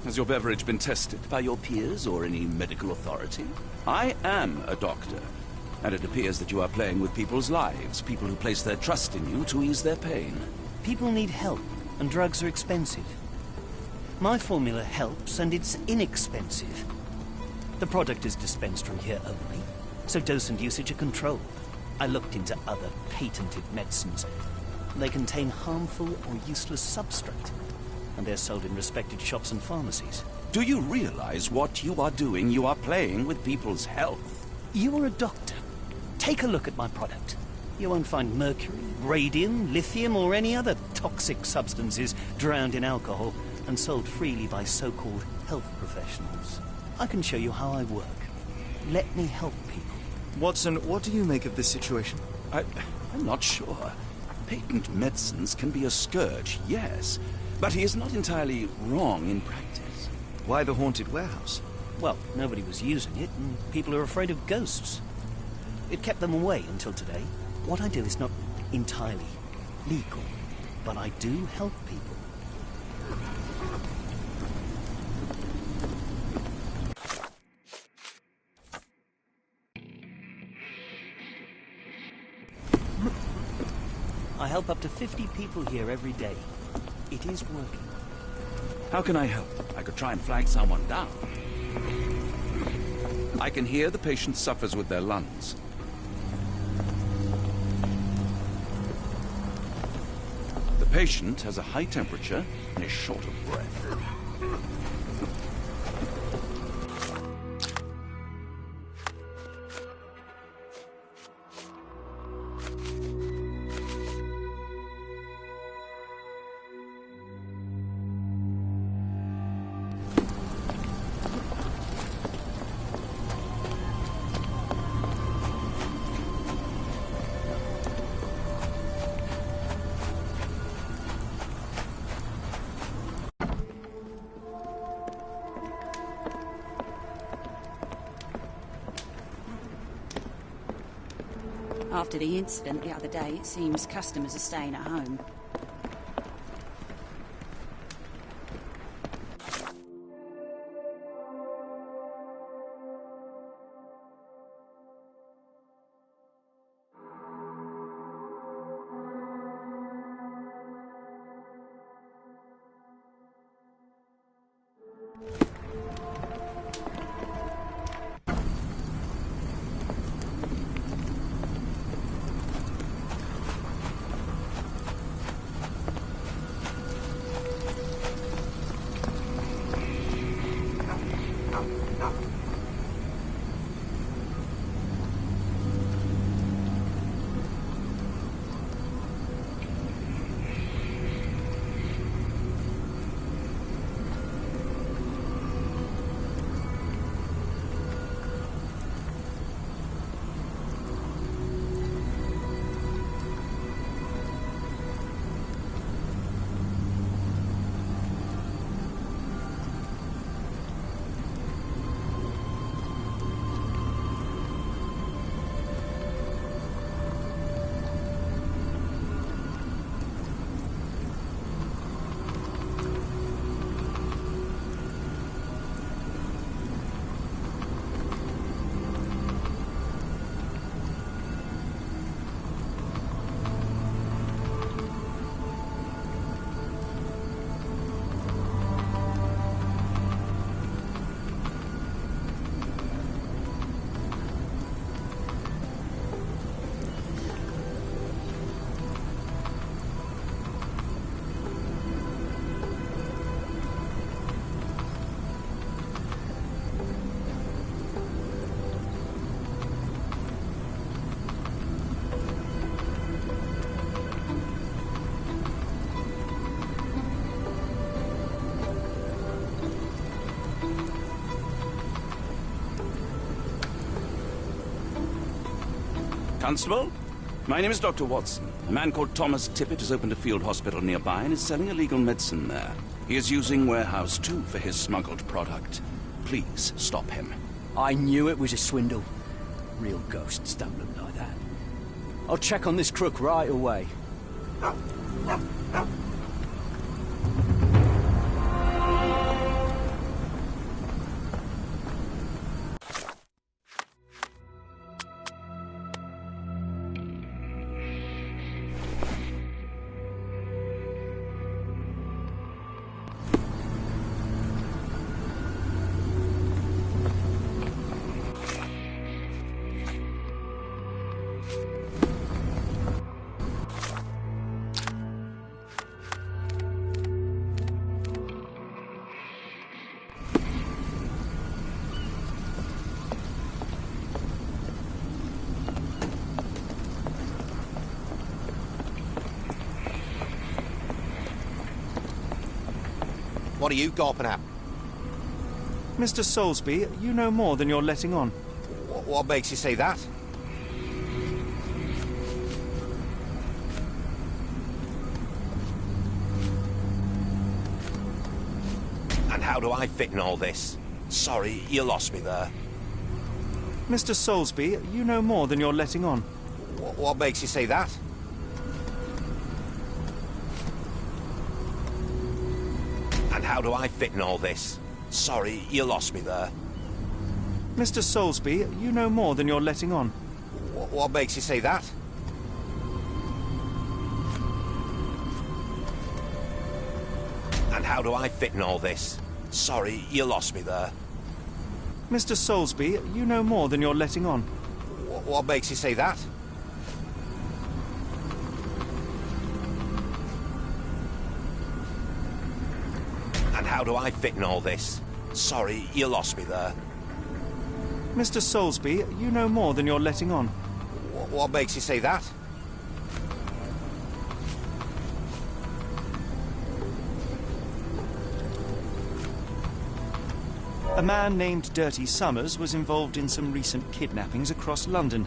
Has your beverage been tested by your peers or any medical authority? I am a doctor, and it appears that you are playing with people's lives, people who place their trust in you to ease their pain. People need help, and drugs are expensive. My formula helps, and it's inexpensive. The product is dispensed from here only, so dose and usage are controlled. I looked into other patented medicines. They contain harmful or useless substrate, and they're sold in respected shops and pharmacies. Do you realize what you are doing? You are playing with people's health. You are a doctor. Take a look at my product. You won't find mercury, radium, lithium, or any other toxic substances drowned in alcohol and sold freely by so-called health professionals. I can show you how I work. Let me help people. Watson, what do you make of this situation? I'm not sure. Patent medicines can be a scourge, yes, but he is not entirely wrong in practice. Why the haunted warehouse? Well, nobody was using it, and people are afraid of ghosts. It kept them away until today. What I do is not entirely legal, but I do help people. I help up to 50 people here every day. It is working. How can I help? I could try and flag someone down. I can hear the patient suffers with their lungs. The patient has a high temperature and is short of breath. After the incident the other day, it seems customers are staying at home. Constable? My name is Dr. Watson. A man called Thomas Tippett has opened a field hospital nearby and is selling illegal medicine there. He is using Warehouse 2 for his smuggled product. Please stop him. I knew it was a swindle. Real ghosts don't look like that. I'll check on this crook right away. What are you gawping at? Mr. Soulsby, you know more than you're letting on. What makes you say that? And how do I fit in all this? Sorry, you lost me there. Mr. Soulsby, you know more than you're letting on. What makes you say that? And how do I fit in all this? Sorry, you lost me there. Mr. Soulsby, you know more than you're letting on. What makes you say that? And how do I fit in all this? Sorry, you lost me there. Mr. Soulsby, you know more than you're letting on. What makes you say that? And how do I fit in all this? Sorry, you lost me there. Mr. Soulsby, you know more than you're letting on. What makes you say that? A man named Dirty Summers was involved in some recent kidnappings across London.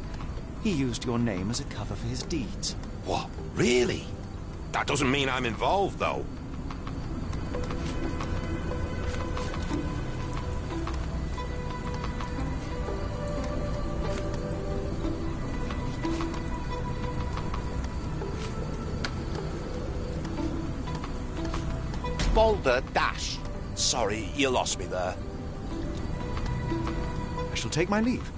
He used your name as a cover for his deeds. What? Really? That doesn't mean I'm involved, though. Boulder Dash. Sorry, you lost me there. I shall take my leave.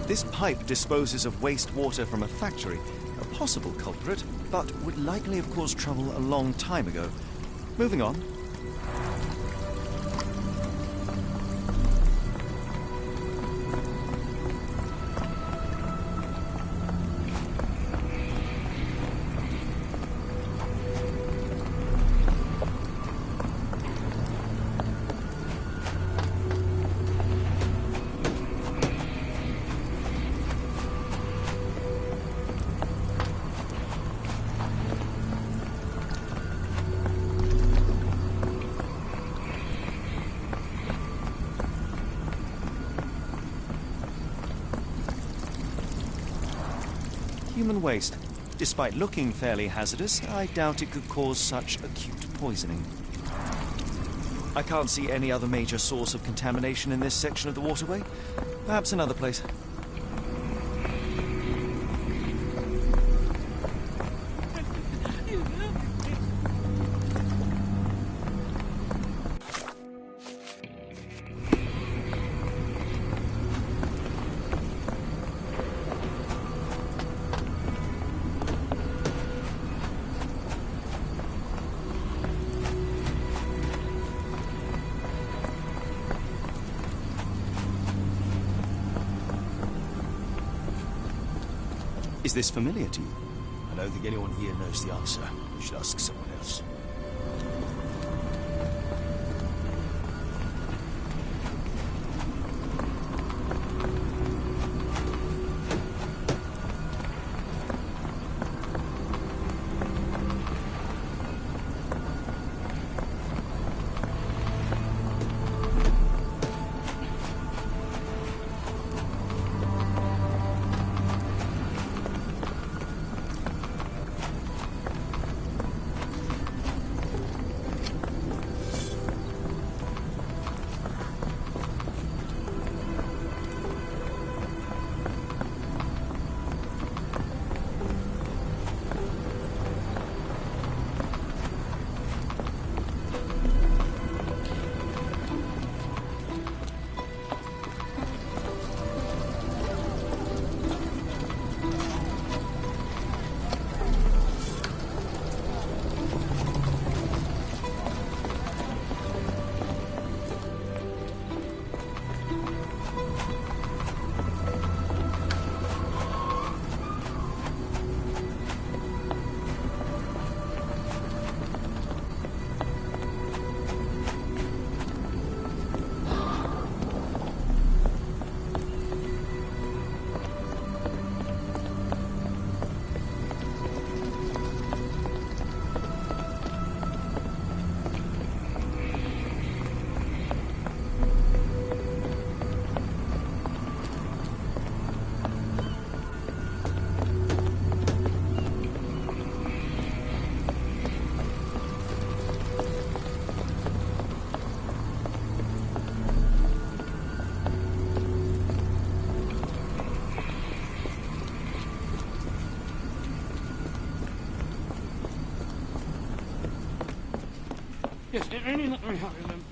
This pipe disposes of wastewater from a factory, a possible culprit, but would likely have caused trouble a long time ago. Moving on. Human waste. Despite looking fairly hazardous, I doubt it could cause such acute poisoning. I can't see any other major source of contamination in this section of the waterway. Perhaps another place. Is this familiar to you? I don't think anyone here knows the answer. You should ask someone else. Yes, only let me have it then.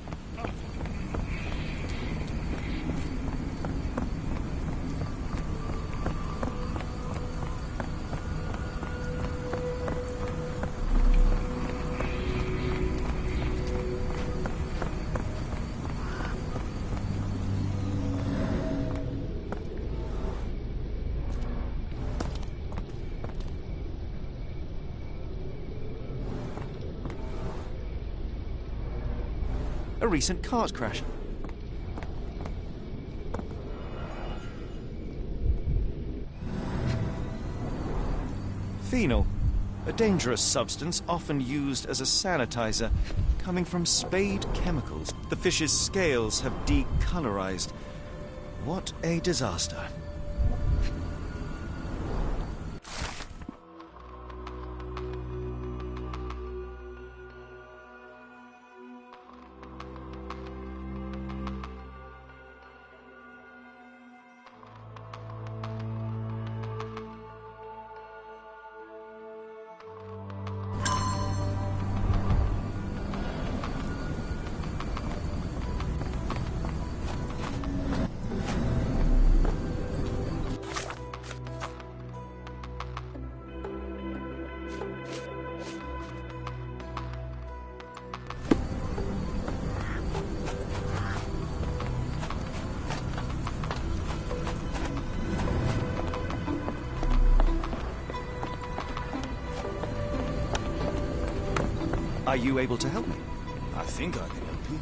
A recent cart crash. Phenol, a dangerous substance often used as a sanitizer, coming from Spade Chemicals. The fish's scales have decolorized. What a disaster. Are you able to help me? I think I can help you.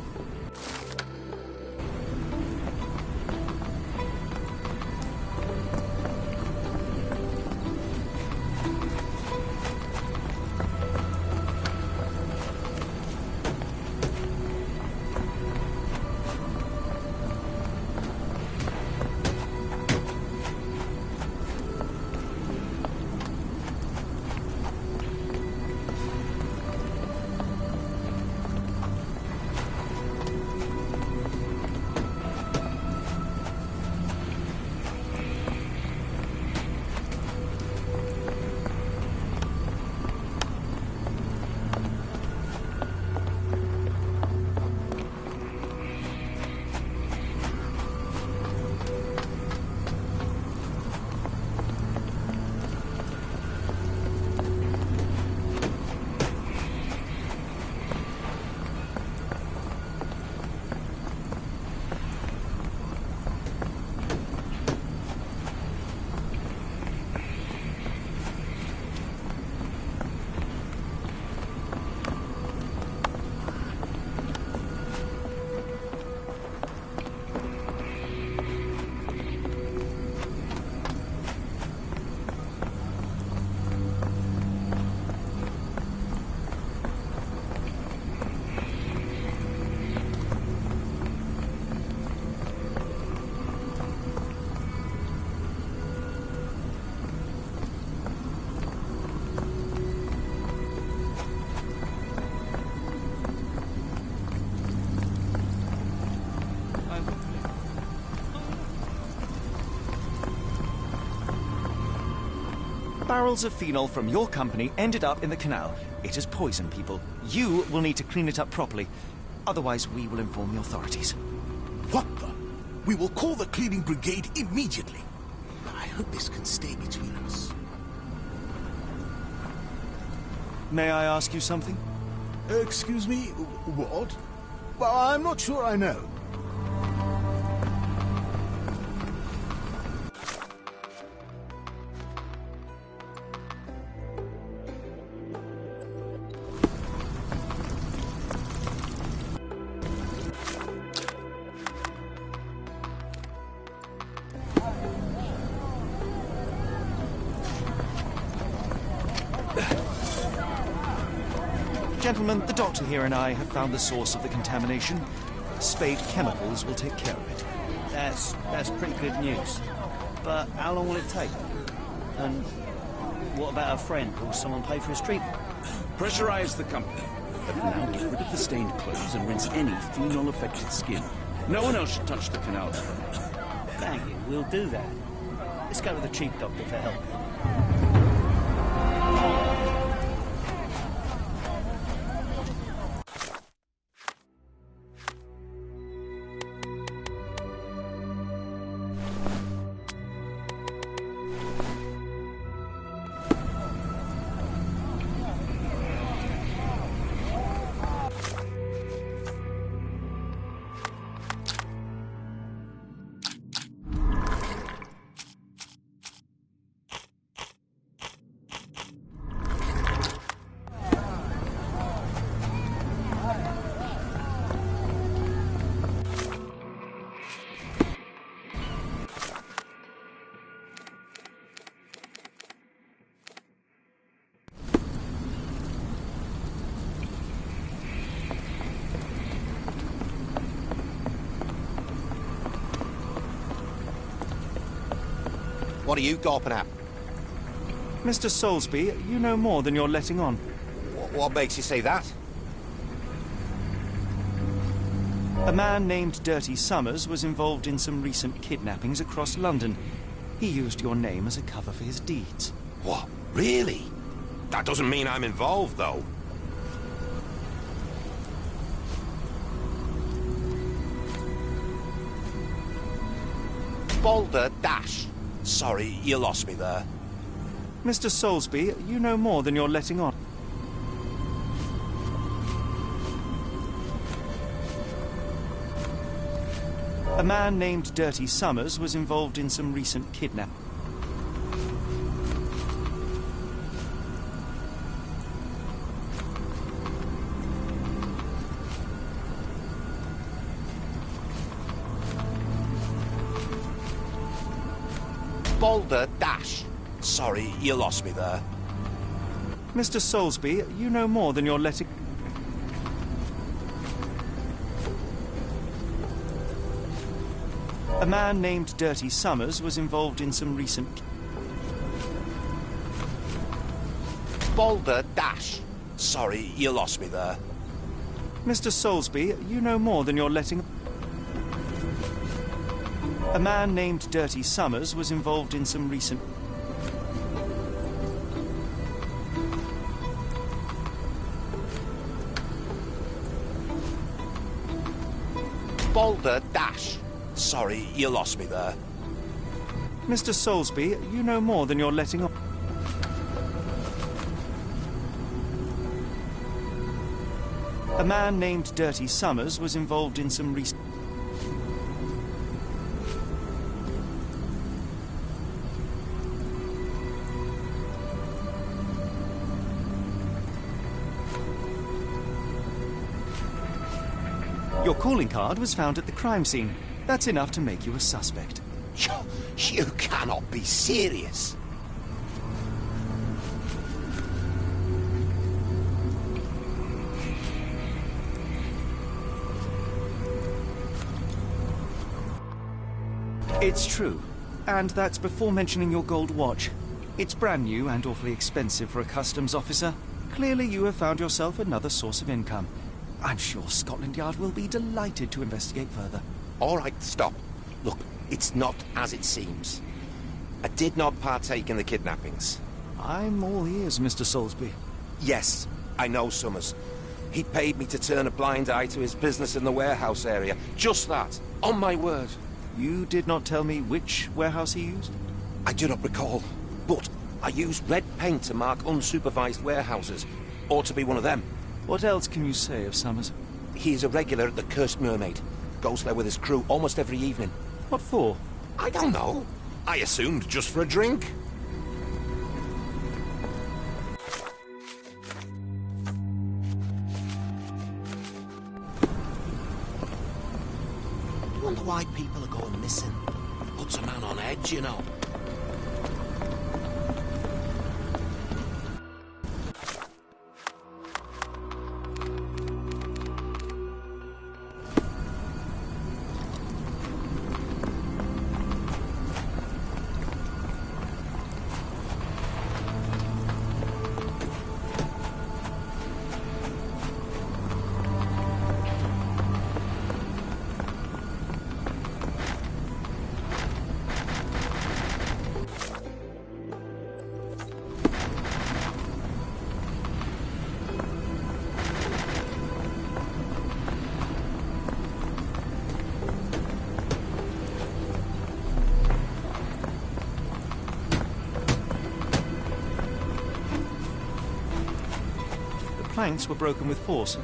Barrels of phenol from your company ended up in the canal. It has poisoned people. You will need to clean it up properly. Otherwise, we will inform the authorities. What the? We will call the cleaning brigade immediately. I hope this can stay between us. May I ask you something? Excuse me, what? Well, I'm not sure I know. Gentlemen, the doctor here and I have found the source of the contamination. Spade Chemicals will take care of it. That's pretty good news. But how long will it take? And what about a friend? Will someone pay for his treatment? Pressurize the company. But for now, get rid of the stained clothes and rinse any phenol-affected skin. No one else should touch the canal. Thank you, we'll do that. Let's go to the chief doctor for help. What are you gawping at? Mr. Soulsby, you know more than you're letting on. What makes you say that? A man named Dirty Summers was involved in some recent kidnappings across London. He used your name as a cover for his deeds. What? Really? That doesn't mean I'm involved, though. Boulder Dash. Sorry, you lost me there. Mr. Soulsby, you know more than you're letting on. A man named Dirty Summers was involved in some recent kidnapping. Boulder Dash. Sorry, you lost me there. Mr. Soulsby, you know more than you're letting... A man named Dirty Summers was involved in some recent... Boulder Dash. Sorry, you lost me there. Mr. Soulsby, you know more than you're letting... A man named Dirty Summers was involved in some recent... Boulder Dash. Sorry, you lost me there. Mr. Soulsby, you know more than you're letting on. A man named Dirty Summers was involved in some recent... Your calling card was found at the crime scene. That's enough to make you a suspect. You cannot be serious. It's true. And that's before mentioning your gold watch. It's brand new and awfully expensive for a customs officer. Clearly you have found yourself another source of income. I'm sure Scotland Yard will be delighted to investigate further. All right, stop. Look, it's not as it seems. I did not partake in the kidnappings. I'm all ears, Mr. Soulsby. Yes, I know Summers. He paid me to turn a blind eye to his business in the warehouse area. Just that. On my word. You did not tell me which warehouse he used? I do not recall. But I used red paint to mark unsupervised warehouses. Ought to be one of them. What else can you say of Summers? He is a regular at the Cursed Mermaid. Goes there with his crew almost every evening. What for? I don't know. I assumed just for a drink. Wonder why people are going missing. Puts a man on edge, you know. Planks were broken with force.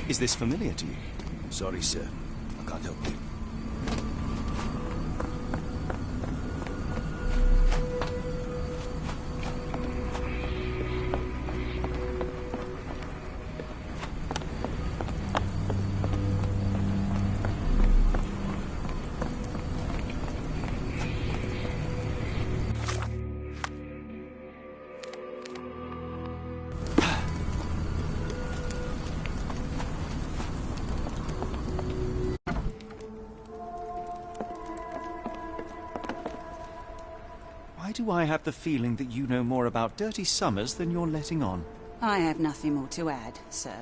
Is this familiar to you? Sorry, sir. I can't help you. Why do I have the feeling that you know more about Dirty Summers than you're letting on? I have nothing more to add, sir.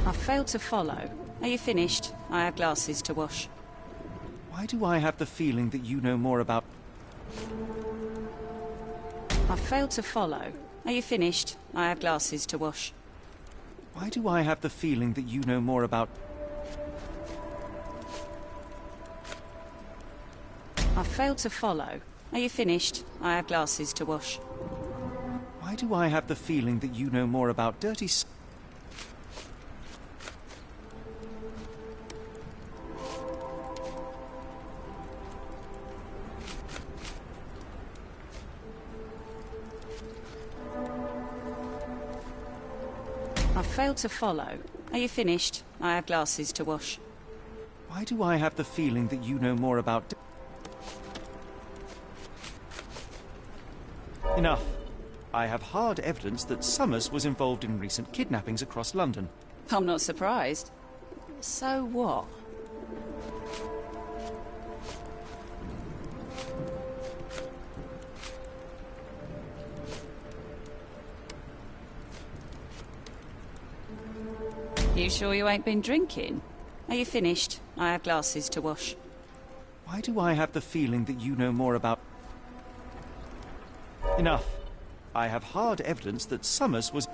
I failed to follow. Are you finished? I have glasses to wash. Why do I have the feeling that you know more about... I failed to follow. Are you finished? I have glasses to wash. Why do I have the feeling that you know more about... I failed to follow. Are you finished? I have glasses to wash. Why do I have the feeling that you know more about Dirty... I failed to follow. Are you finished? I have glasses to wash. Why do I have the feeling that you know more about... Enough. I have hard evidence that Summers was involved in recent kidnappings across London. I'm not surprised. So what? You sure you ain't been drinking? Are you finished? I have glasses to wash. Why do I have the feeling that you know more about... Enough. I have hard evidence that Summers was...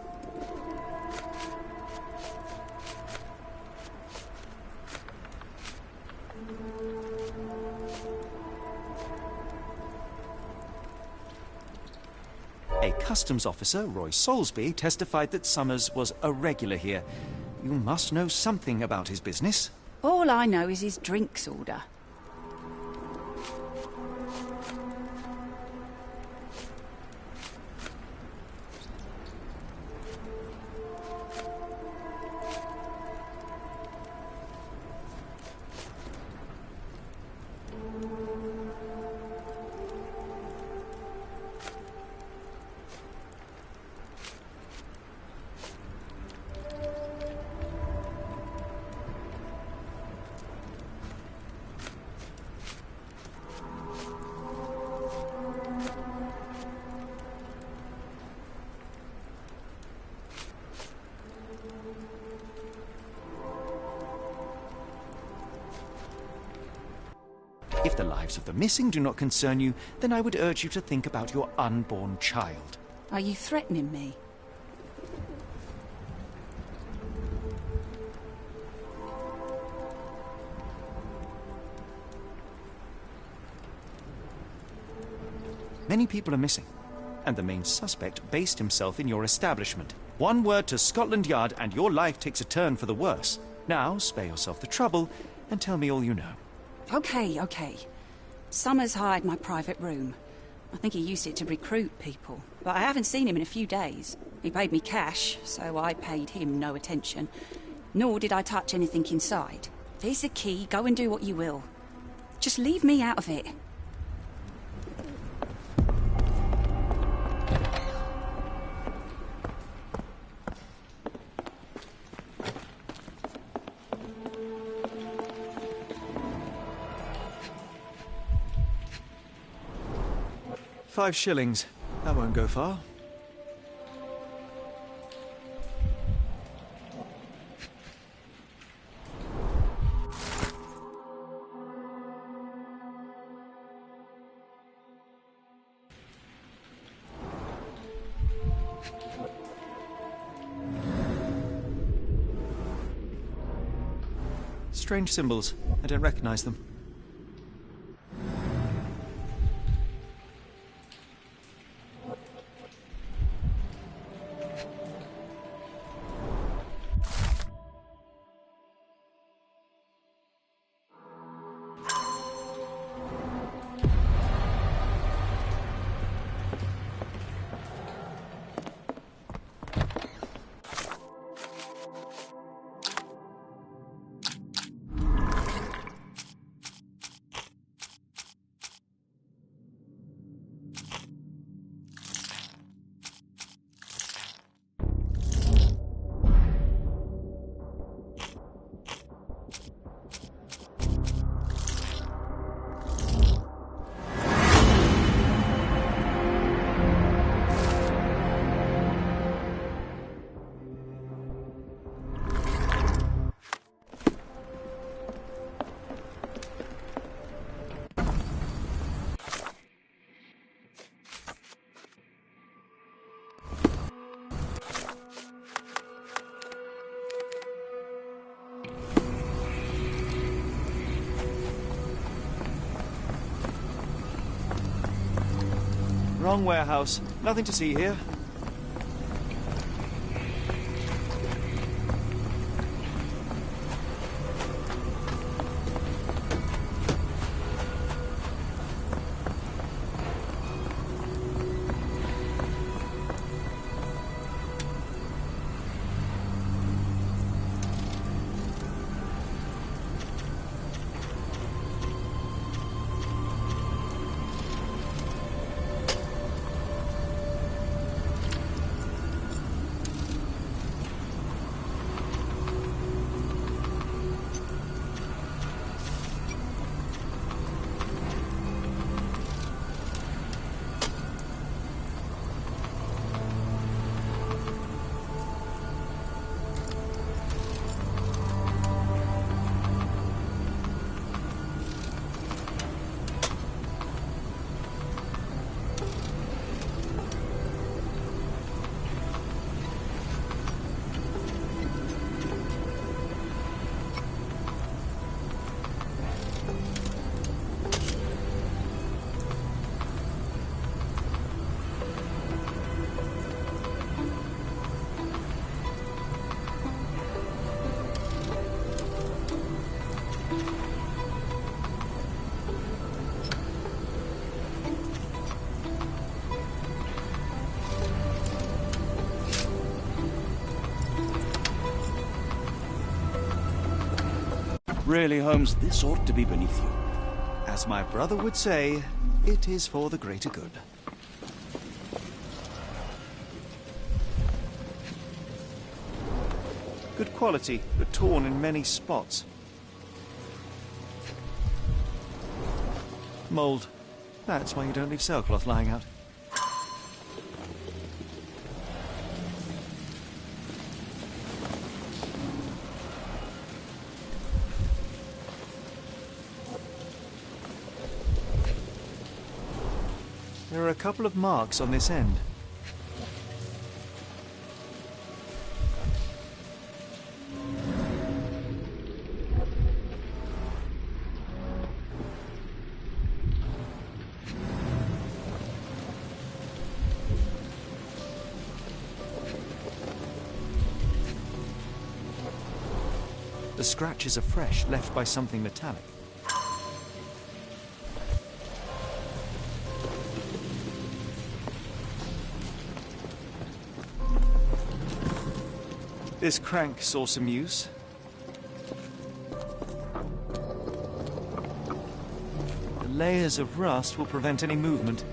A customs officer, Roy Soulsby, testified that Summers was a regular here. You must know something about his business. All I know is his drinks order. If the lives of the missing do not concern you, then I would urge you to think about your unborn child. Are you threatening me? Many people are missing, and the main suspect based himself in your establishment. One word to Scotland Yard and your life takes a turn for the worse. Now, spare yourself the trouble and tell me all you know. Okay. Summers hired my private room. I think he used it to recruit people, but I haven't seen him in a few days. He paid me cash, so I paid him no attention. Nor did I touch anything inside. Here's the key, go and do what you will. Just leave me out of it. £5. That won't go far. Strange symbols. I don't recognize them. Wrong warehouse. Nothing to see here. Really, Holmes, this ought to be beneath you. As my brother would say, it is for the greater good. Good quality, but torn in many spots. Mold. That's why you don't leave sailcloth lying out. There are a couple of marks on this end. The scratches are fresh, left by something metallic. This crank saw some use. The layers of rust will prevent any movement.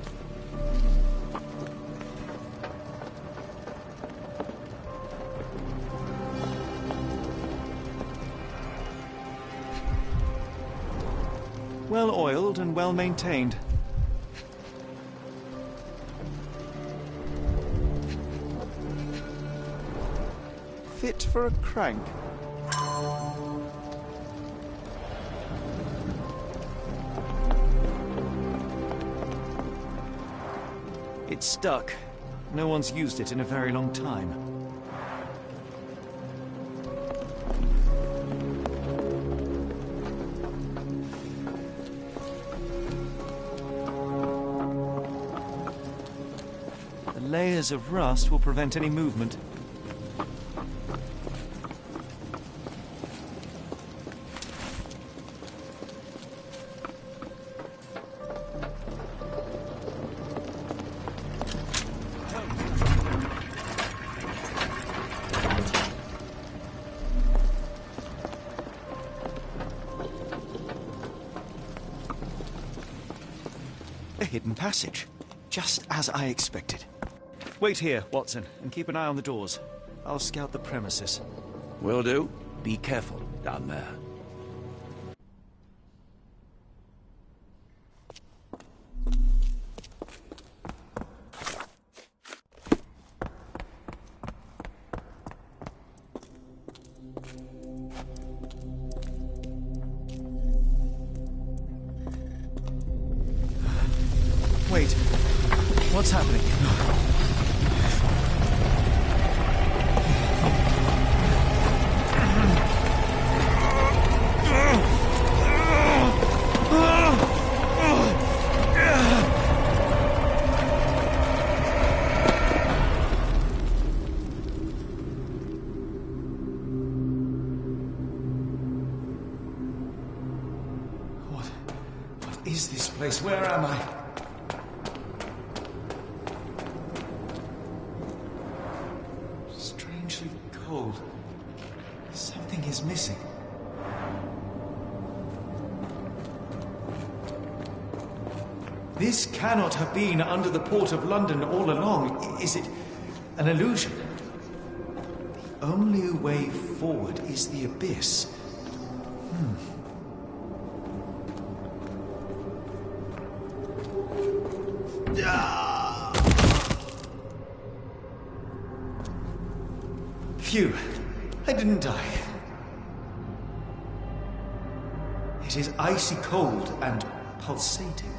Well oiled and well maintained. Fit for a crank. It's stuck. No one's used it in a very long time. The layers of rust will prevent any movement. A hidden passage, just as I expected. Wait here, Watson, and keep an eye on the doors. I'll scout the premises. Will do. Be careful down there. Wait, what's happening? is this place? Where am I? Strangely cold. Something is missing. This cannot have been under the port of London all along. Is it an illusion? The only way forward is the abyss. Phew, I didn't die. It is icy cold and pulsating.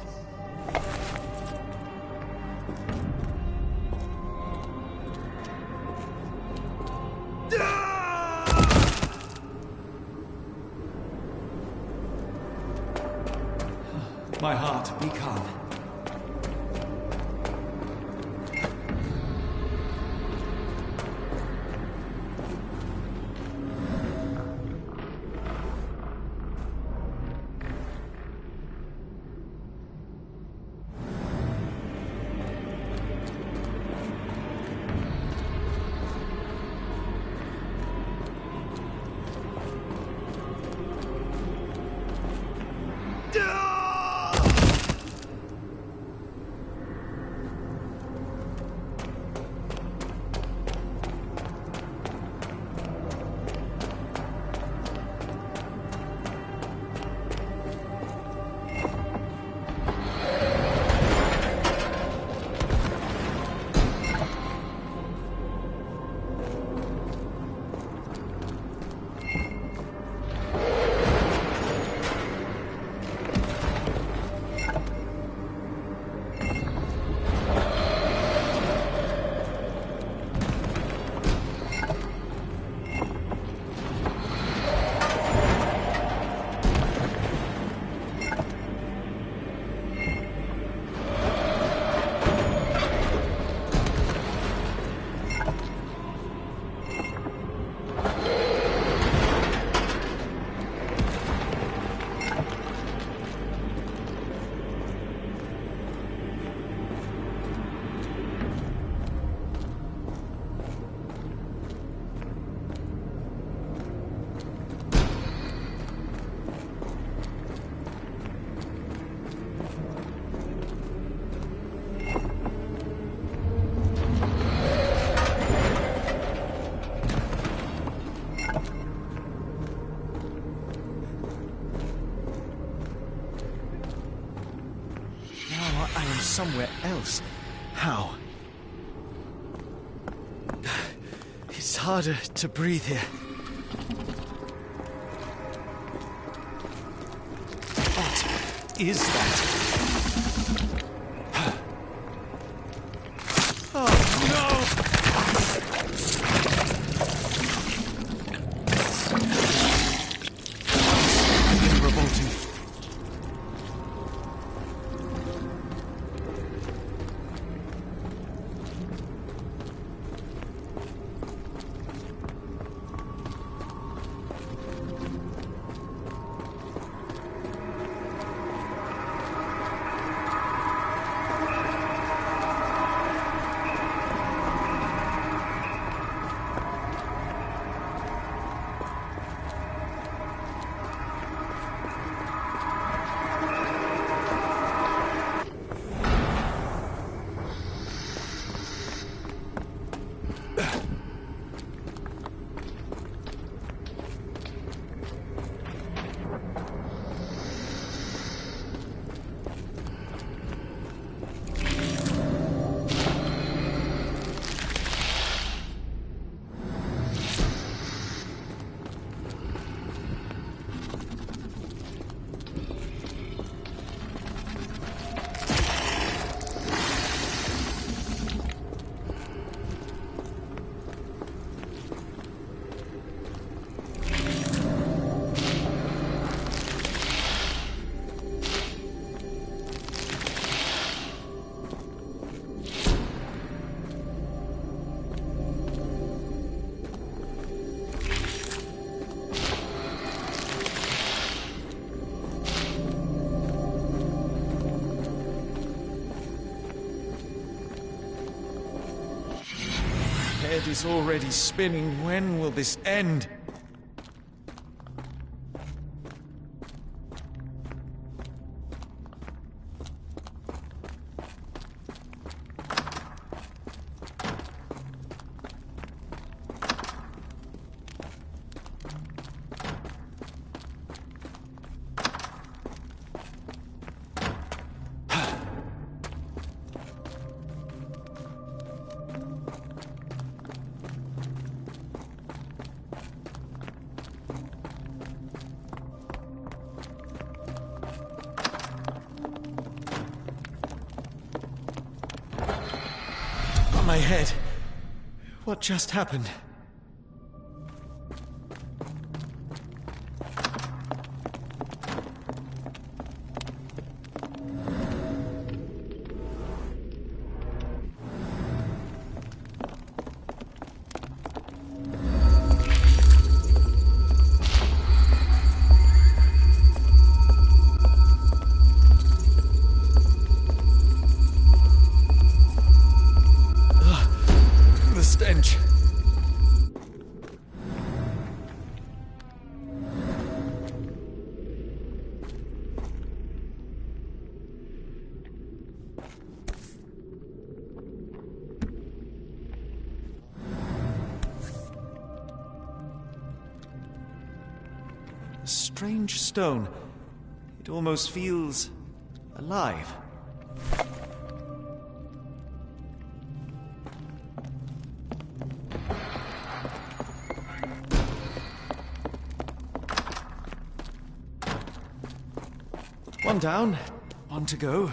My heart, be calm. Somewhere else. How? It's harder to breathe here. What is that? Oh, no! Something revolting. head is already spinning. When will this end? My head. What just happened? Stench. A strange stone. It almost feels alive. One down, one to go.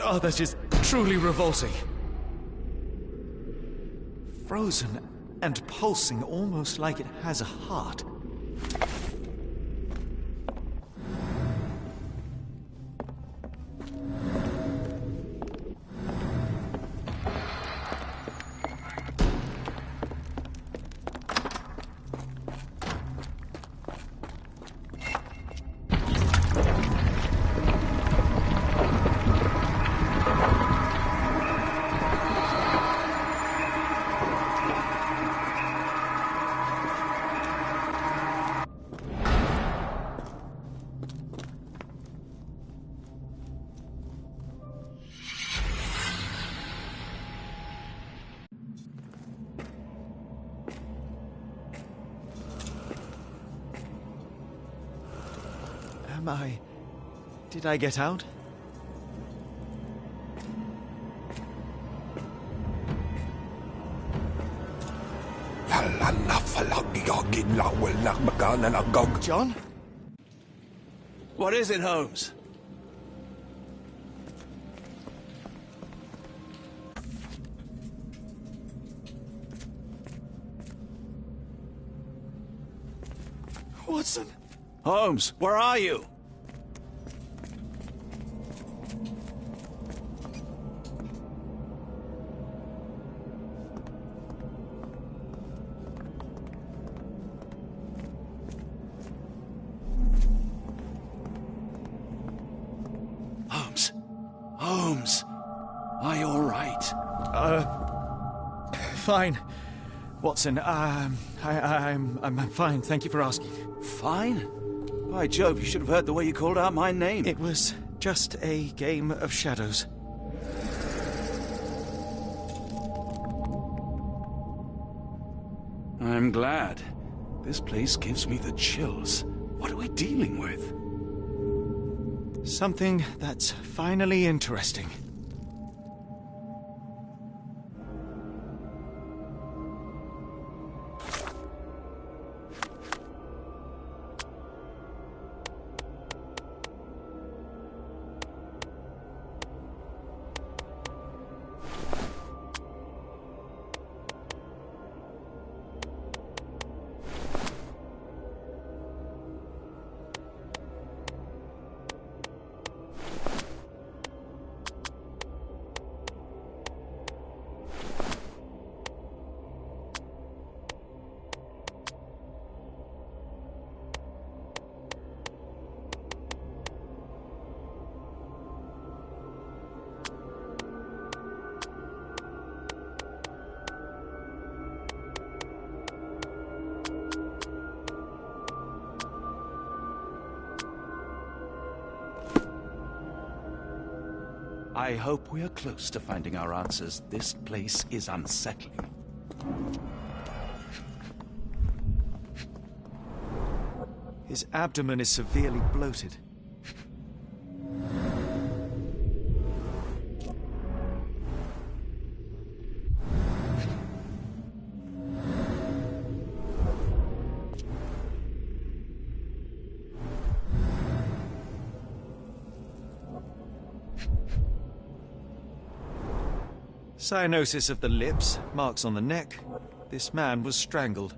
Oh, that is truly revolting. Frozen and pulsing, almost like it has a heart. Did I get out? John? What is it, Holmes? Watson? Holmes, where are you? Holmes, are you all right? Fine. Watson, I'm fine. Thank you for asking. Fine? By Jove, you should have heard the way you called out my name. It was just a game of shadows. I'm glad. This place gives me the chills. What are we dealing with? Something that's finally interesting. I hope we are close to finding our answers. This place is unsettling. His abdomen is severely bloated. Cyanosis of the lips, marks on the neck. This man was strangled.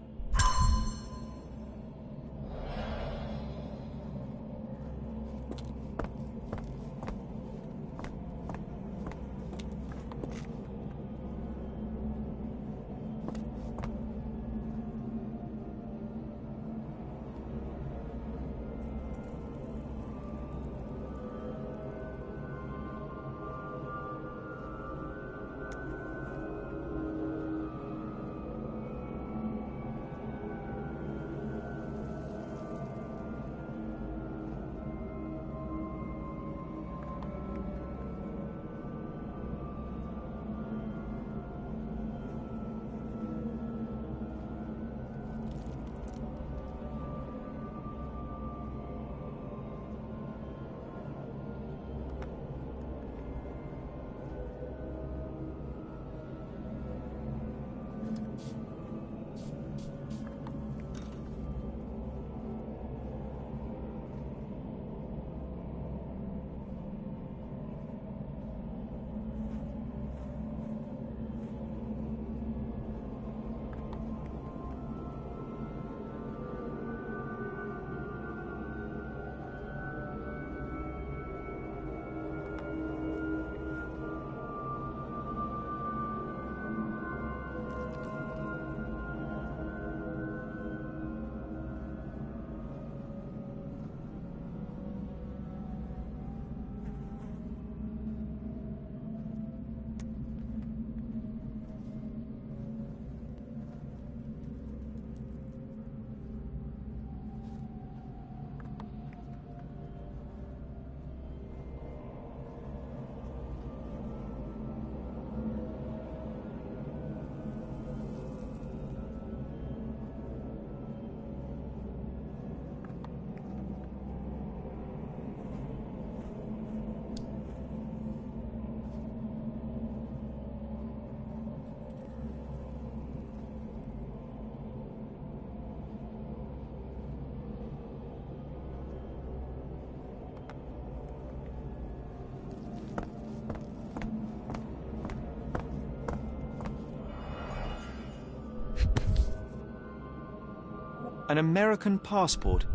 An American passport.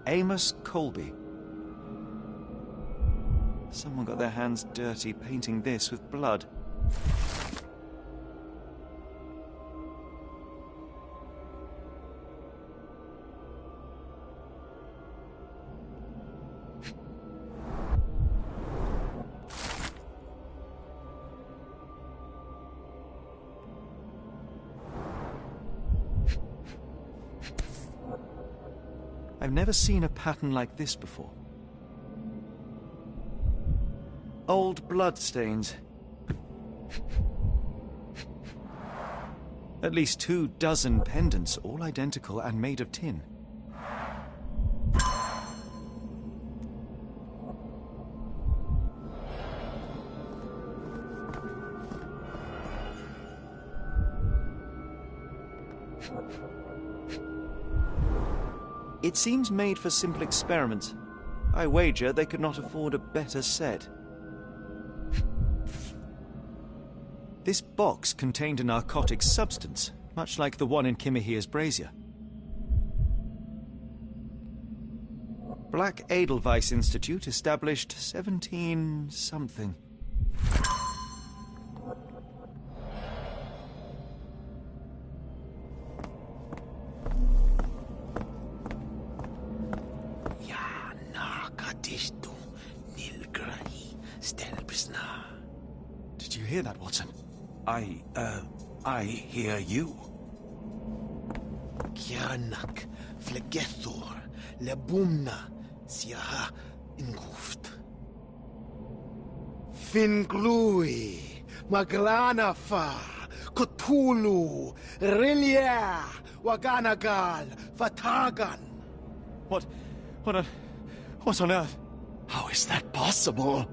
Amos Colby. Someone got their hands dirty painting this with blood. I've never seen a pattern like this before. Old blood stains. At least 24 pendants, all identical and made of tin. It seems made for simple experiments. I wager they could not afford a better set. This box contained a narcotic substance, much like the one in Kimihia's brazier. Black Edelweiss Institute, established 17-something. Did you hear that, Watson? I hear you. Kianak, Flegethor, Lebumna, Siaha, Inguft. Finglui, Maglanafa, Cthulhu, Rilia, Waganagal, Vatagan. What on earth? How is that possible?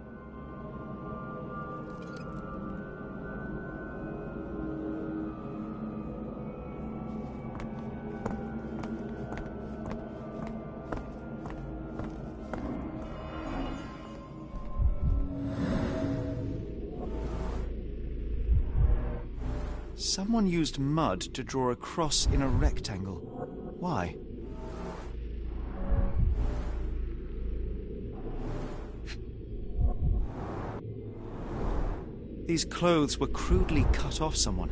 Someone used mud to draw a cross in a rectangle. Why? These clothes were crudely cut off someone.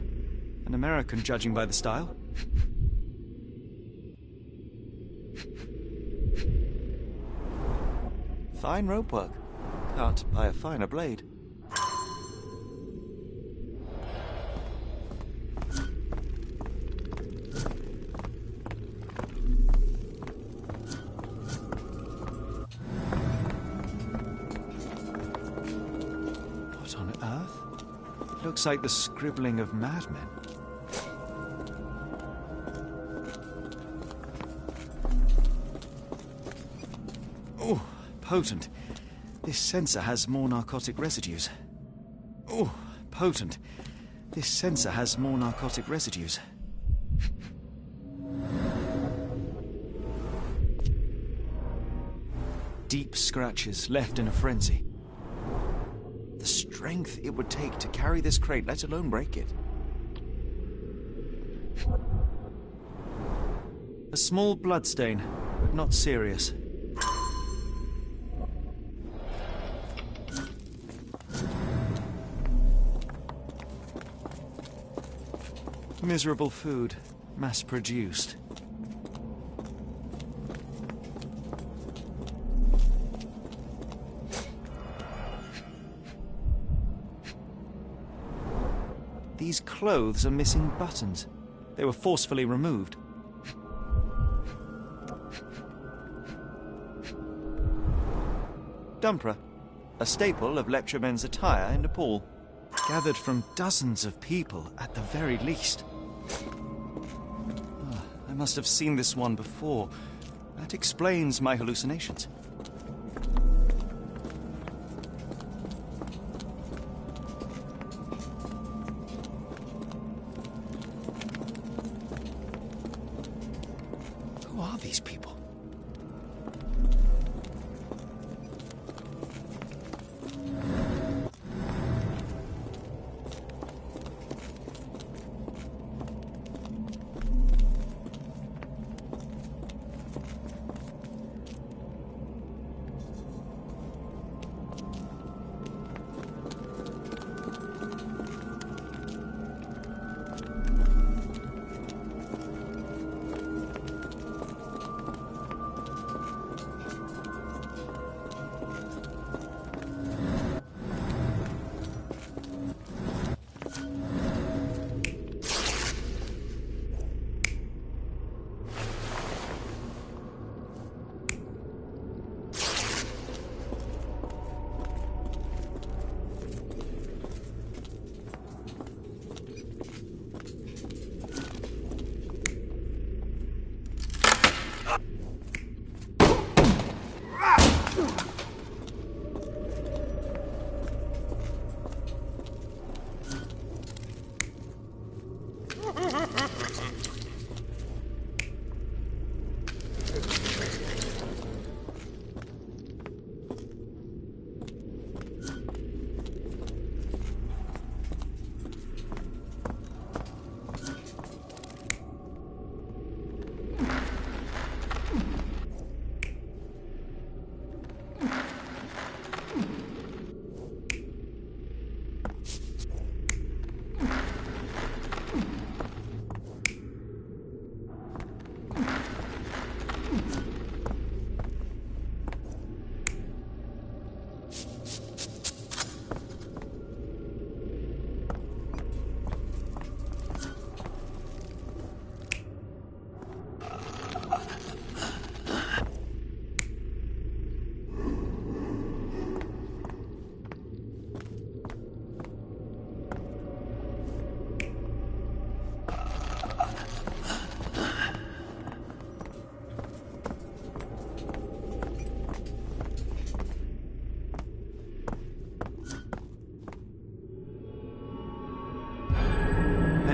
An American, judging by the style. Fine rope work, cut by a finer blade. What on earth? Looks like the scribbling of madmen. Oh, potent. This sensor has more narcotic residues. Oh, potent. This sensor has more narcotic residues. Deep scratches left in a frenzy. The strength it would take to carry this crate, let alone break it. A small bloodstain, but not serious. Miserable food, mass-produced. These clothes are missing buttons. They were forcefully removed. Dumpra, a staple of lepcha attire in Nepal, gathered from dozens of people at the very least. I must have seen this one before. That explains my hallucinations. Who are these people?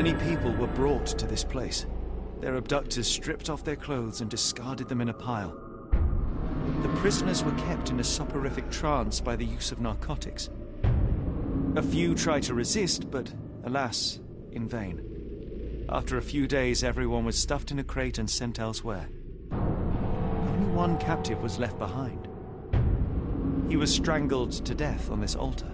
Many people were brought to this place. Their abductors stripped off their clothes and discarded them in a pile. The prisoners were kept in a soporific trance by the use of narcotics. A few tried to resist, but alas, in vain. After a few days, everyone was stuffed in a crate and sent elsewhere. Only one captive was left behind. He was strangled to death on this altar.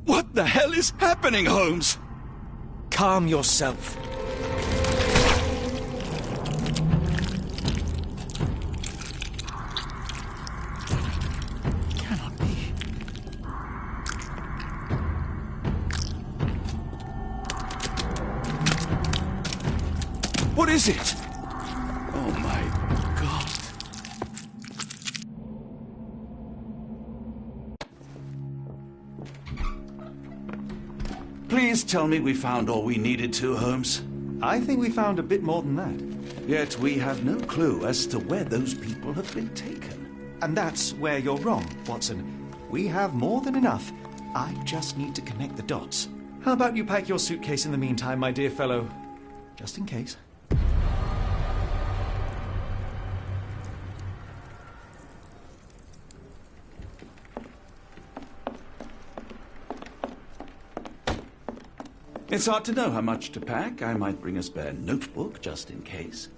What the hell is happening, Holmes? Calm yourself. Cannot be. What is it? Oh my God. Please tell me we found all we needed to, Holmes. I think we found a bit more than that. Yet we have no clue as to where those people have been taken. And that's where you're wrong, Watson. We have more than enough. I just need to connect the dots. How about you pack your suitcase in the meantime, my dear fellow? Just in case. It's hard to know how much to pack. I might bring a spare notebook just in case.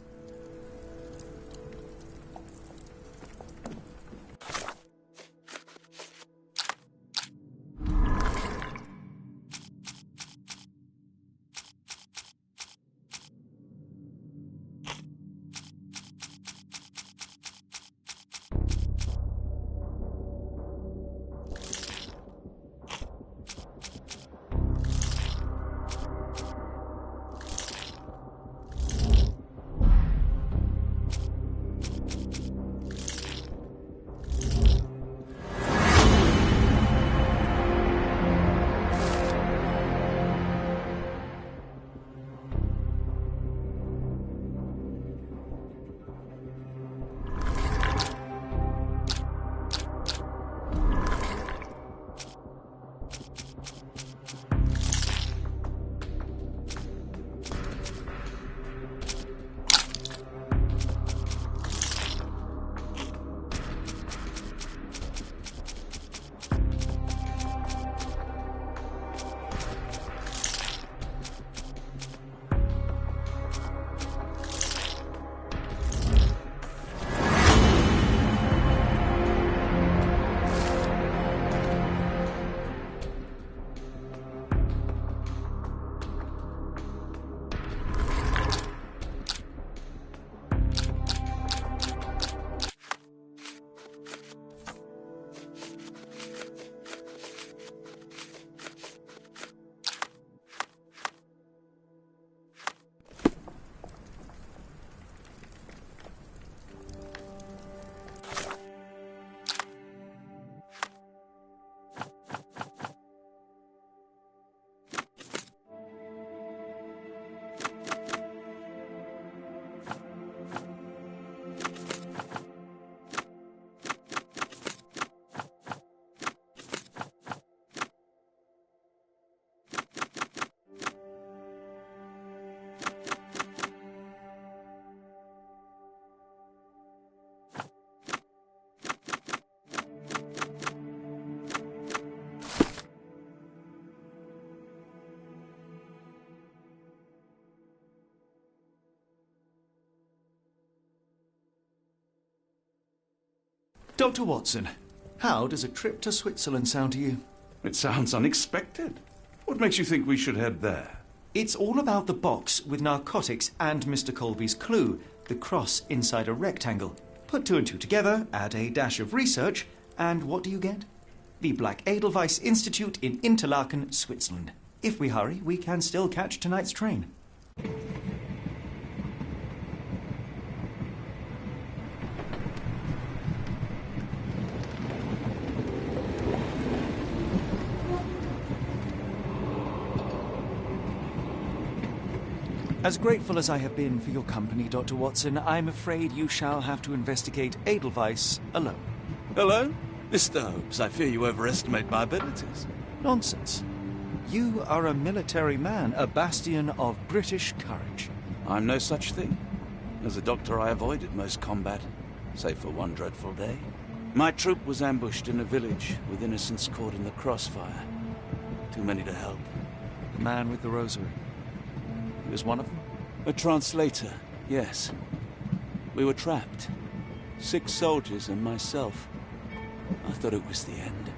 Dr. Watson, how does a trip to Switzerland sound to you? It sounds unexpected. What makes you think we should head there? It's all about the box with narcotics and Mr. Colby's clue, the cross inside a rectangle. Put two and two together, add a dash of research, and what do you get? The Black Edelweiss Institute in Interlaken, Switzerland. If we hurry, we can still catch tonight's train. As grateful as I have been for your company, Dr. Watson, I'm afraid you shall have to investigate Edelweiss alone. Hello? Mr. Holmes, I fear you overestimate my abilities. Nonsense. You are a military man, a bastion of British courage. I'm no such thing. As a doctor, I avoided most combat, save for one dreadful day. My troop was ambushed in a village, with innocents caught in the crossfire. Too many to help. The man with the rosary. He was one of them? A translator, yes. We were trapped. 6 soldiers and myself. I thought it was the end.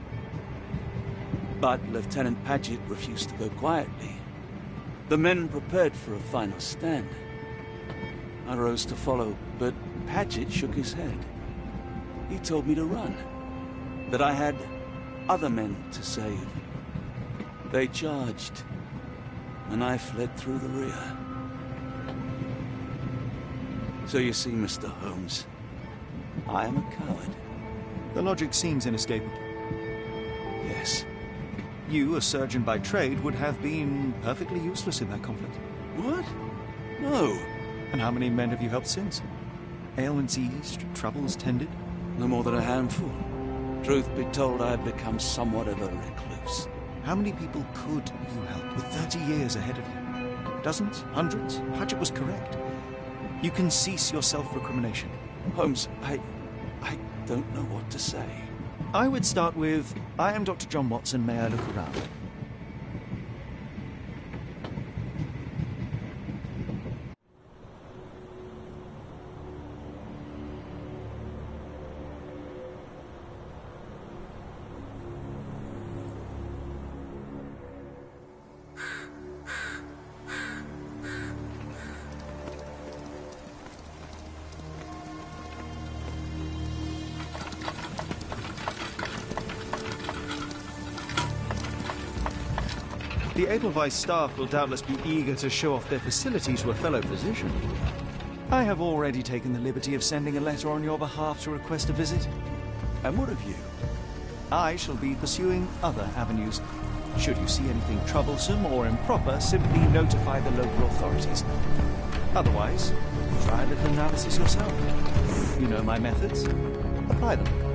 But Lieutenant Paget refused to go quietly. The men prepared for a final stand. I rose to follow, but Paget shook his head. He told me to run. That I had other men to save. They charged, and I fled through the rear. So you see, Mr. Holmes, I am a coward. The logic seems inescapable. Yes. You, a surgeon by trade, would have been perfectly useless in that conflict. What? No. And how many men have you helped since? Ailments eased, troubles tended? No more than a handful. Truth be told, I've become somewhat of a recluse. How many people could you help with 30 years ahead of you? Dozens? Hundreds? Paget was correct. You can cease your self-recrimination. Holmes, I don't know what to say. I would start with, I am Dr. John Watson, may I look around? The Edelweiss staff will doubtless be eager to show off their facilities to a fellow physician. I have already taken the liberty of sending a letter on your behalf to request a visit. And what of you? I shall be pursuing other avenues. Should you see anything troublesome or improper, simply notify the local authorities. Otherwise, try a little analysis yourself. You know my methods. Apply them.